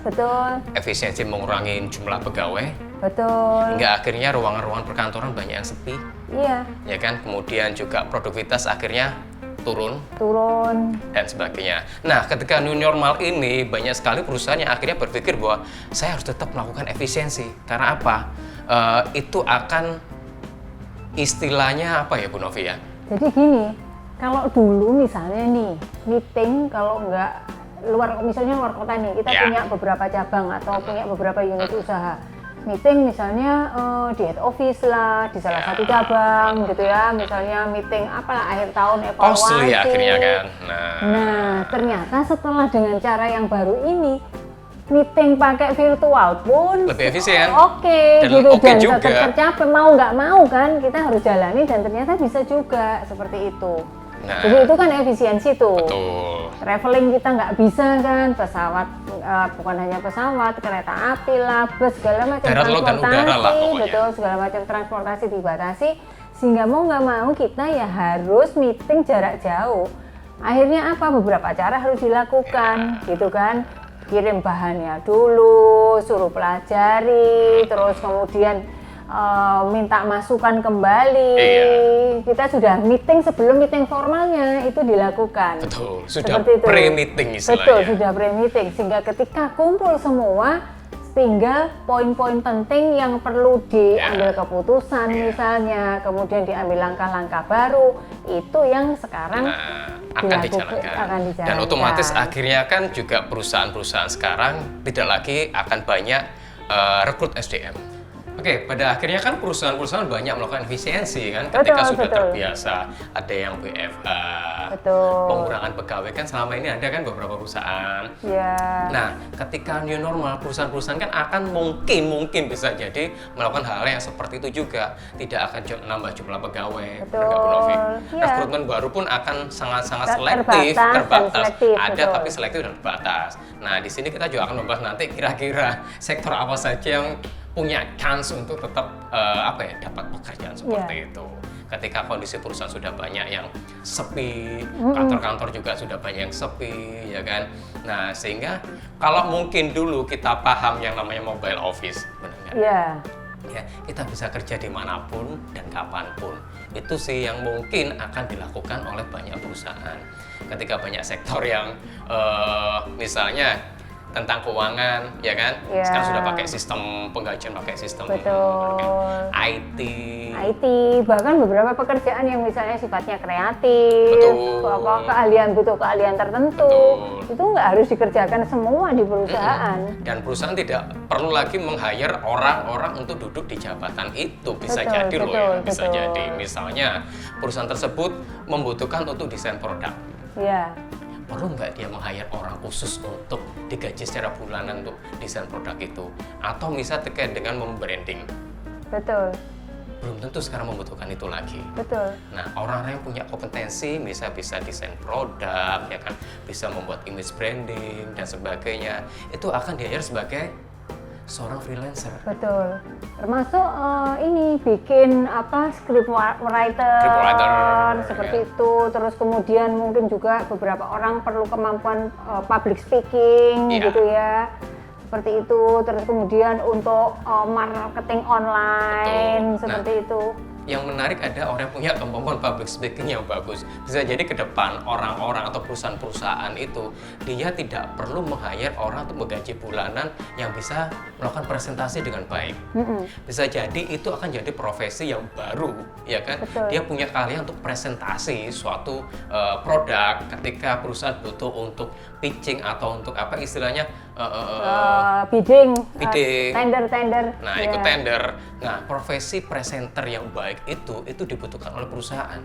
Betul. Efisiensi mengurangi jumlah pegawai, Betul. Hingga akhirnya ruangan-ruangan perkantoran banyak yang sepi, Iya, ya kan? Kemudian juga produktivitas akhirnya turun dan sebagainya. Nah, ketika new normal ini banyak sekali perusahaan yang akhirnya berpikir bahwa saya harus tetap melakukan efisiensi. Karena apa? Itu akan istilahnya apa ya Bu Novi ya? Jadi gini, kalau dulu misalnya nih meeting kalau misalnya luar kota nih, kita punya beberapa cabang atau punya beberapa unit usaha. Meeting misalnya di head office lah, di salah satu cabang gitu ya, misalnya meeting apalah akhir tahun evaluasi. Costly akhirnya kan. Nah, ternyata setelah dengan cara yang baru ini, meeting pakai virtual pun lebih efisien. Oke, dan gitu oke dan juga. tetap tercapai mau nggak mau kan kita harus jalani dan ternyata bisa juga seperti itu. Nah, jadi itu kan efisiensi tuh. betul. Traveling kita nggak bisa kan, pesawat bukan hanya pesawat, kereta api lah, bus segala macam Darat, laut, dan udara lah pokoknya. betul segala macam transportasi dibatasi sehingga mau nggak mau kita ya harus meeting jarak jauh. Akhirnya apa beberapa cara harus dilakukan gitu kan. Kirim bahannya dulu, suruh pelajari, terus kemudian minta masukan kembali. Kita sudah meeting sebelum meeting formalnya itu dilakukan. Betul, sudah pre-meeting istilahnya. Betul, sudah pre-meeting sehingga ketika kumpul semua tinggal poin-poin penting yang perlu diambil keputusan misalnya, kemudian diambil langkah-langkah baru itu yang sekarang akan dijalankan. Dan otomatis akhirnya kan juga perusahaan-perusahaan sekarang tidak lagi akan banyak rekrut SDM. Oke, pada akhirnya kan perusahaan-perusahaan banyak melakukan efisiensi kan ketika sudah terbiasa ada yang WFH, pengurangan pegawai kan selama ini ada kan beberapa perusahaan. Nah, ketika new normal perusahaan-perusahaan kan akan mungkin bisa jadi melakukan hal yang seperti itu juga, tidak akan nambah jumlah pegawai. Rekrutmen baru pun akan sangat-sangat terbatas. Ada tapi selektif dan terbatas. Nah, di sini kita juga akan membahas nanti kira-kira sektor apa saja yang punya chance untuk tetap dapat pekerjaan seperti itu. Ketika kondisi perusahaan sudah banyak yang sepi, kantor-kantor juga sudah banyak yang sepi, ya kan? Nah, sehingga kalau mungkin dulu kita paham yang namanya mobile office, benar nggak? Ya, kita bisa kerja dimanapun dan kapanpun. Itu sih yang mungkin akan dilakukan oleh banyak perusahaan. Ketika banyak sektor yang misalnya tentang keuangan, ya kan? Sekarang sudah pakai sistem penggajian, pakai sistem IT, bahkan beberapa pekerjaan yang misalnya sifatnya kreatif, butuh keahlian tertentu, itu nggak harus dikerjakan semua di perusahaan. Dan perusahaan tidak perlu lagi meng-hire orang-orang untuk duduk di jabatan itu, bisa jadi loh ya, bisa jadi. Misalnya perusahaan tersebut membutuhkan untuk desain produk. Perlu nggak dia meng-hire orang khusus untuk digaji secara bulanan untuk desain produk itu? Atau misal terkait dengan membranding? Belum tentu sekarang membutuhkan itu lagi. Nah, orang-orang yang punya kompetensi bisa desain produk, ya kan, bisa membuat image branding dan sebagainya, itu akan di-hire sebagai seorang freelancer. Termasuk ini bikin script writer seperti itu. Terus kemudian mungkin juga beberapa orang perlu kemampuan public speaking gitu ya. Seperti itu. Terus kemudian untuk marketing online seperti itu. Yang menarik ada orang yang punya kemampuan public speaking yang bagus. Bisa jadi ke depan orang-orang atau perusahaan-perusahaan itu dia tidak perlu meng-hire orang untuk menggaji bulanan yang bisa melakukan presentasi dengan baik. Bisa jadi itu akan jadi profesi yang baru, ya kan? Dia punya keahlian untuk presentasi suatu produk ketika perusahaan butuh untuk pitching atau untuk apa istilahnya bidding, tender. Nah, ikut tender. Nah, profesi presenter yang baik itu dibutuhkan oleh perusahaan.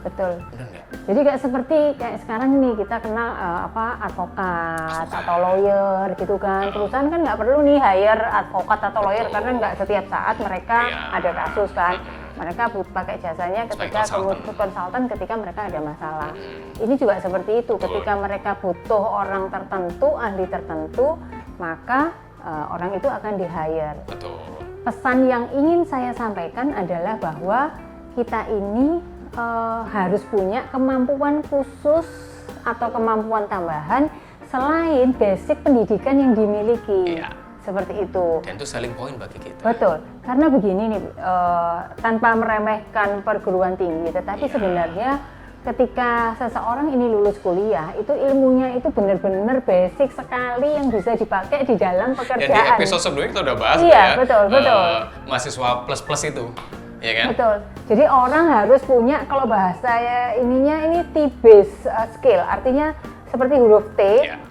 Benar nggak? Jadi nggak seperti kayak sekarang nih kita kenal advokat atau lawyer gitu kan. Perusahaan kan nggak perlu nih hire advokat atau lawyer karena nggak setiap saat mereka ada kasus kan. Mereka pakai jasanya ketika konsultan ketika mereka ada masalah. Ini juga seperti itu. Ketika mereka butuh orang tertentu, ahli tertentu, maka orang itu akan di-hire. Pesan yang ingin saya sampaikan adalah bahwa kita ini harus punya kemampuan khusus atau kemampuan tambahan selain basic pendidikan yang dimiliki. seperti itu. Dan itu selling point bagi kita. Betul, karena begini nih, tanpa meremehkan perguruan tinggi, tetapi sebenarnya ketika seseorang ini lulus kuliah, itu ilmunya itu benar-benar basic sekali yang bisa dipakai di dalam pekerjaan. Dan di episode sebelumnya kita udah bahas iya, ya, betul. Mahasiswa plus itu, ya kan? Betul. Jadi orang harus punya, kalau bahasa ini T-based skill, artinya seperti huruf T,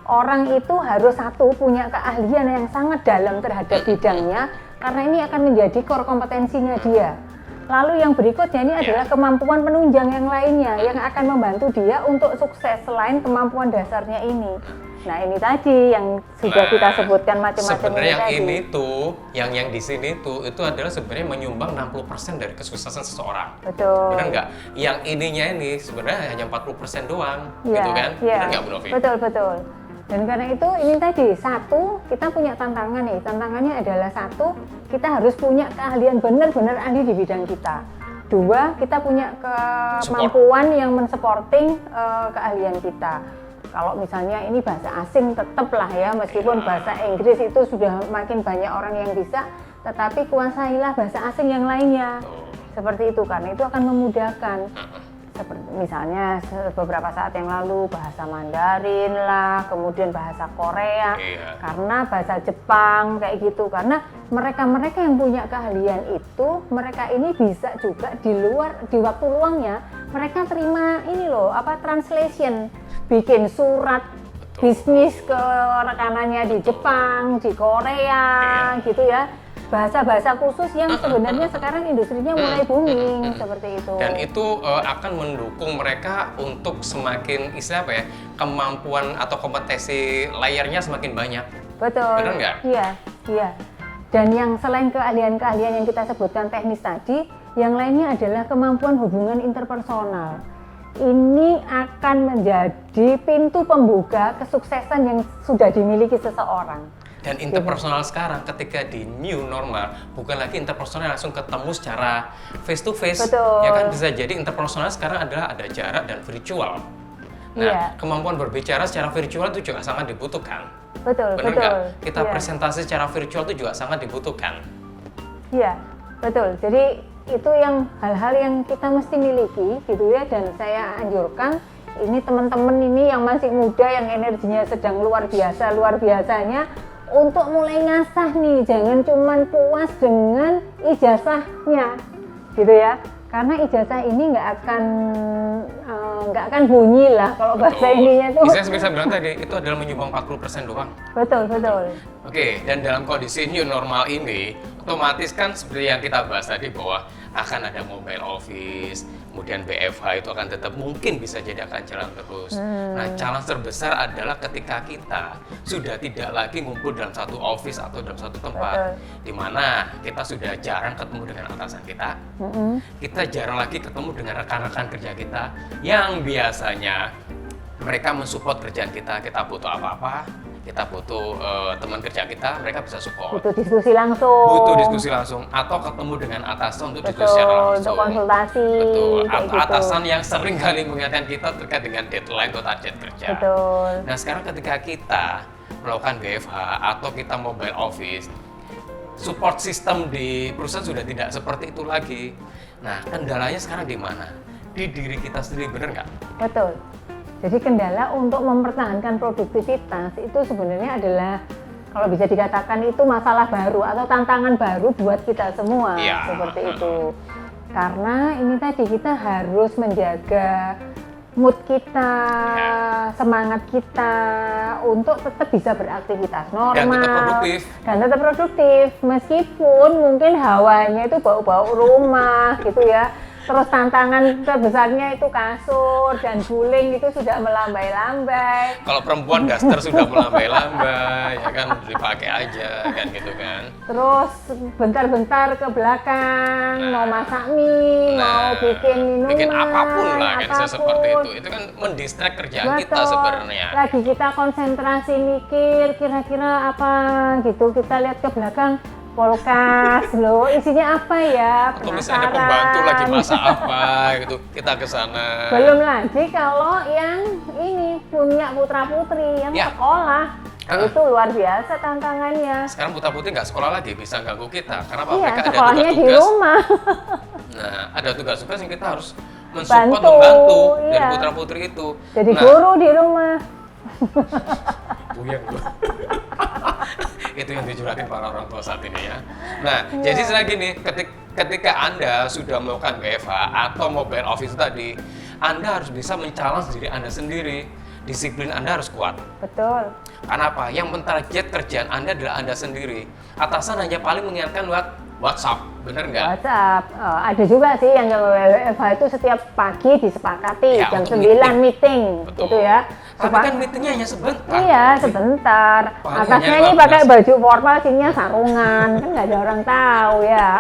orang itu harus satu punya keahlian yang sangat dalam terhadap bidangnya, karena ini akan menjadi core kompetensinya dia. Lalu yang berikutnya ini adalah kemampuan penunjang yang lainnya yang akan membantu dia untuk sukses selain kemampuan dasarnya ini. Nah ini tadi yang sudah kita sebutkan macam-macam. Sebenarnya yang di sini tuh itu adalah sebenarnya menyumbang 60% dari kesuksesan seseorang. Betul. Benar nggak? Yang ininya ini sebenarnya hanya 40% doang, gitu kan? Benar nggak Bu Novi? Betul. Dan karena itu ini tadi, satu, kita punya tantangan nih. Tantangannya adalah satu, kita harus punya keahlian benar-benar ahli di bidang kita. Dua, kita punya kemampuan yang mensupporting keahlian kita. Kalau misalnya ini bahasa asing tetap lah ya, meskipun bahasa Inggris itu sudah makin banyak orang yang bisa, tetapi kuasailah bahasa asing yang lainnya. Seperti itu, karena itu akan memudahkan. Seperti misalnya beberapa saat yang lalu bahasa Mandarin lah, kemudian bahasa Korea, karena bahasa Jepang kayak gitu. Karena mereka yang punya keahlian itu, mereka ini bisa juga di waktu luangnya mereka terima ini loh, translation, bikin surat bisnis ke rekanannya di Jepang, di Korea, gitu ya. Bahasa-bahasa khusus yang sebenarnya sekarang industrinya mulai booming seperti itu. Dan itu akan mendukung mereka untuk semakin kemampuan atau kompetensi layarnya semakin banyak. Betul. Benar nggak? Iya. Dan yang selain keahlian-keahlian yang kita sebutkan teknis tadi, yang lainnya adalah kemampuan hubungan interpersonal. Ini akan menjadi pintu pembuka kesuksesan yang sudah dimiliki seseorang. Dan interpersonal sekarang ketika di new normal bukan lagi interpersonal langsung ketemu secara face to face. Betul. Ya kan, bisa jadi interpersonal sekarang adalah ada jarak dan virtual. Nah, kemampuan berbicara secara virtual itu juga sangat dibutuhkan. Betul. Benar nggak? Kita presentasi secara virtual itu juga sangat dibutuhkan. Iya, betul. Jadi itu yang hal-hal yang kita mesti miliki gitu ya, dan saya anjurkan ini teman-teman ini yang masih muda, yang energinya sedang luar biasanya untuk mulai ngasah nih, jangan cuman puas dengan ijazahnya, gitu ya. Karena ijazah ini nggak akan bunyi lah kalau bahasa ininya tuh. Bisa bilang tadi itu adalah menyumbang 40% doang. Betul. Oke, dan dalam kondisi new normal ini, otomatis kan seperti yang kita bahas tadi bahwa akan ada mobile office, kemudian BFH itu akan tetap mungkin bisa jadi akan jalan terus. Nah, challenge terbesar adalah ketika kita sudah tidak lagi ngumpul dalam satu office atau dalam satu tempat, di mana kita sudah jarang ketemu dengan atasan kita, kita jarang lagi ketemu dengan rekan-rekan kerja kita yang biasanya mereka mensupport kerjaan kita butuh apa-apa, kita butuh teman kerja kita, mereka bisa support. Butuh diskusi langsung. Atau ketemu dengan atasan untuk diskusi secara langsung. Untuk konsultasi. Betul. Atau gitu. atasan yang sering kali mengingatkan kita terkait dengan deadline atau target kerja. Betul. Nah sekarang ketika kita melakukan BFH atau kita mobile office, support system di perusahaan sudah tidak seperti itu lagi. Nah kendalanya sekarang di mana? Di diri kita sendiri, benar nggak? Betul. Jadi kendala untuk mempertahankan produktivitas itu sebenarnya adalah, kalau bisa dikatakan itu masalah baru atau tantangan baru buat kita semua, seperti itu. Karena ini tadi kita harus menjaga mood kita, semangat kita untuk tetap bisa beraktivitas normal dan tetap produktif meskipun mungkin hawanya itu bau-bau rumah gitu ya. Terus tantangan terbesarnya itu kasur dan guling itu sudah melambai-lambai. Kalau perempuan daster sudah melambai-lambai, ya kan dipakai aja kan gitu kan. Terus bentar-bentar ke belakang mau masak mie, mau bikin minuman, bikin apapun lah kan seperti itu kan mendistract kerjaan kita sebenarnya. Lagi kita konsentrasi mikir kira-kira apa gitu, kita lihat ke belakang. Kulkas loh, isinya apa ya? Atau misalnya pembantu lagi masak apa gitu, kita ke sana. Belum lagi kalau yang ini punya putra-putri yang sekolah. Itu luar biasa tantangannya. Sekarang Putra Putri nggak sekolah lagi, bisa ganggu kita. Karena apa? Iya, Mereka ada sekolahnya di tugas-tugas. rumah. Nah, ada tugas-tugas yang kita harus mensupport, Bantu, membantu dari iya. Putra Putri itu. Jadi Nah, guru di rumah. buyang gua. Itu yang dicurhatin para orang tua saat ini ya. Nah, jadi setelah gini, ketika Anda sudah melakukan WFH atau mobile office tadi, Anda harus bisa men-challenge diri Anda sendiri. Disiplin Anda harus kuat. Betul. Karena apa? Yang mentarget kerjaan Anda adalah Anda sendiri. Atasan hanya paling mengingatkan lewat WhatsApp, bener nggak? WhatsApp. Ada juga sih yang WFH itu setiap pagi disepakati Ya, jam untuk 9 meeting, Betul. gitu ya. Tapi kan meetingnya hanya sebentar. Iya, sebentar. Paling Atasnya hanya ini pakai 15. baju formal, sininya sarungan, kan nggak ada orang tahu ya.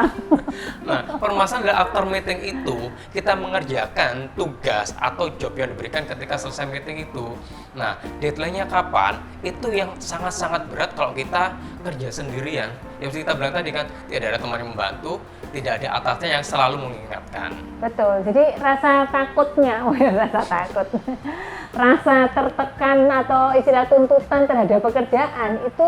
Nah, permasalahan adalah after meeting itu kita mengerjakan tugas atau job yang diberikan ketika selesai meeting itu. Nah, deadline-nya kapan? Itu yang sangat-sangat berat kalau kita kerja sendirian. Yang kita bilang tadi kan, tidak ada teman yang membantu, tidak ada atasnya yang selalu mengingatkan. Betul. Jadi rasa takutnya, rasa takut, rasa tertekan atau istilah tuntutan terhadap pekerjaan itu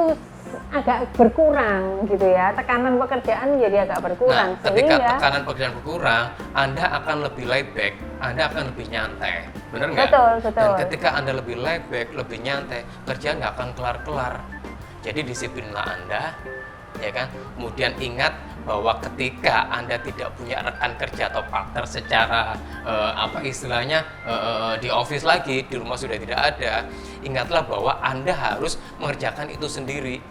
agak berkurang gitu ya. Tekanan pekerjaan jadi agak berkurang. Nah, ketika Sehingga- tekanan pekerjaan berkurang, Anda akan lebih laid back, Anda akan lebih nyantai. Bener nggak? Betul, betul. Dan ketika Anda lebih laid back, lebih nyantai, kerjaan nggak akan kelar-kelar. Jadi disiplinlah Anda, ya kan? Kemudian ingat bahwa ketika Anda tidak punya rekan kerja atau partner secara apa istilahnya di office lagi, di rumah sudah tidak ada, ingatlah bahwa Anda harus mengerjakan itu sendiri.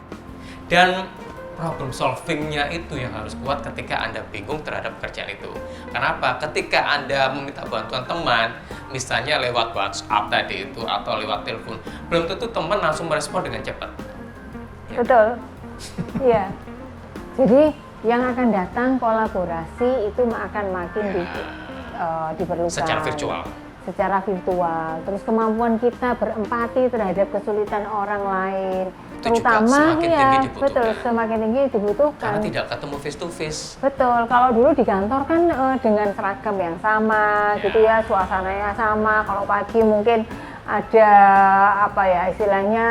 Dan problem solvingnya itu yang harus kuat ketika Anda bingung terhadap pekerjaan itu. Kenapa? Ketika Anda meminta bantuan teman, misalnya lewat WhatsApp tadi itu atau lewat telepon, belum tentu teman langsung merespon dengan cepat. Betul. Iya. Jadi yang akan datang kolaborasi itu akan makin diperlukan. Secara virtual. Secara virtual. Terus kemampuan kita berempati terhadap kesulitan orang lain. Itu juga Terutama semakin ya, tinggi dibutuhkan. betul, semakin tinggi dibutuhkan. Karena tidak ketemu face to face. Betul, kalau dulu di kantor kan dengan seragam yang sama, gitu ya, suasananya sama. Kalau pagi mungkin ada apa ya istilahnya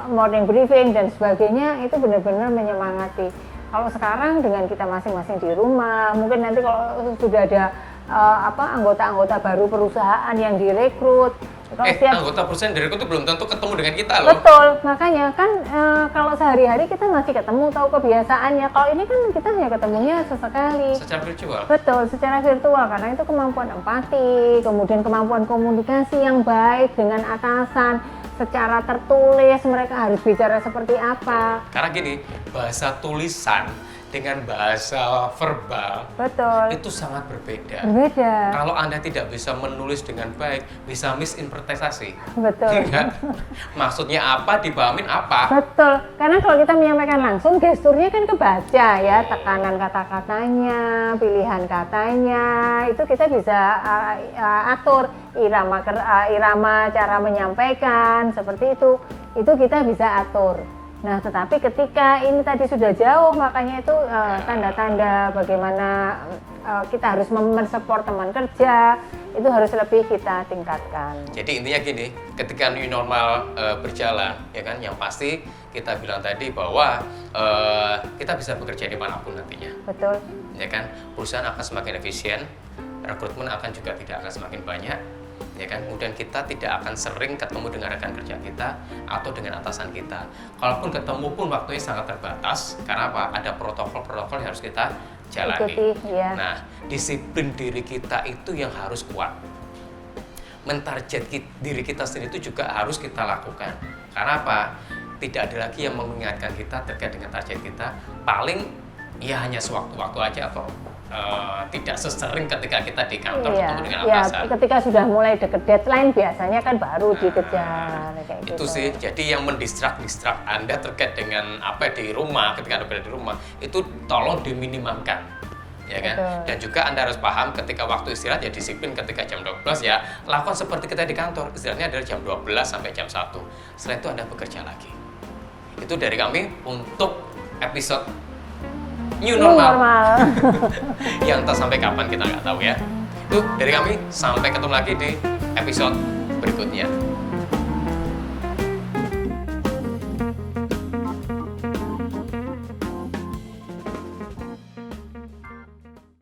morning briefing dan sebagainya, itu benar-benar menyemangati. Kalau sekarang dengan kita masing-masing di rumah, mungkin nanti kalau sudah ada anggota-anggota baru perusahaan yang direkrut. Anggota perusahaan direkrut itu belum tentu ketemu dengan kita loh. Betul, makanya kan kalau sehari-hari kita masih ketemu, tahu kebiasaannya. Kalau ini kan kita hanya ketemunya sesekali. Secara virtual. Betul, secara virtual karena itu kemampuan empati, kemudian kemampuan komunikasi yang baik dengan atasan. Secara tertulis mereka harus bicara seperti apa. Karena gini, bahasa tulisan dengan bahasa verbal Betul. itu sangat berbeda. Berbeda. Kalau Anda tidak bisa menulis dengan baik, bisa misinterpretasi. Betul. Enggak? Maksudnya apa, dipahamin apa. Betul. Karena kalau kita menyampaikan langsung, gesturnya kan kebaca ya, tekanan kata-katanya, pilihan katanya, itu kita bisa atur irama cara menyampaikan seperti itu kita bisa atur. Nah, tetapi ketika ini tadi sudah jauh, makanya itu tanda-tanda bagaimana kita harus mensupport teman kerja, itu harus lebih kita tingkatkan. Jadi intinya gini, ketika new normal berjalan, ya kan, yang pasti kita bilang tadi bahwa kita bisa bekerja dimanapun nantinya. Betul. Ya kan, perusahaan akan semakin efisien, rekrutmen akan juga tidak akan semakin banyak. Ya kan, kemudian kita tidak akan sering ketemu dengan rekan kerja kita atau dengan atasan kita. Kalaupun ketemu pun waktunya sangat terbatas, karena apa? Ada protokol-protokol yang harus kita jalani. Ikuti, ya. Nah, disiplin diri kita itu yang harus kuat. Mentarget diri kita sendiri itu juga harus kita lakukan. Karena apa? Tidak ada lagi yang mengingatkan kita terkait dengan target kita. Paling ya hanya sewaktu-waktu aja atau tidak sesering ketika kita di kantor ketemu dengan atasan. Ketika sudah mulai deket deadline biasanya kan baru dikejar kayak itu gitu. sih, jadi yang mendistrak Anda terkait dengan apa di rumah, ketika Anda berada di rumah, itu tolong diminimalkan. Ya kan? Betul. Dan juga Anda harus paham ketika waktu istirahat ya disiplin, ketika jam 12 ya lakukan seperti kita di kantor. Istirahatnya adalah jam 12 sampai jam 1. Setelah itu Anda bekerja lagi. Itu dari kami untuk episode New Normal. Yang entah sampai kapan kita nggak tahu ya. Itu dari kami, sampai ketemu lagi di episode berikutnya.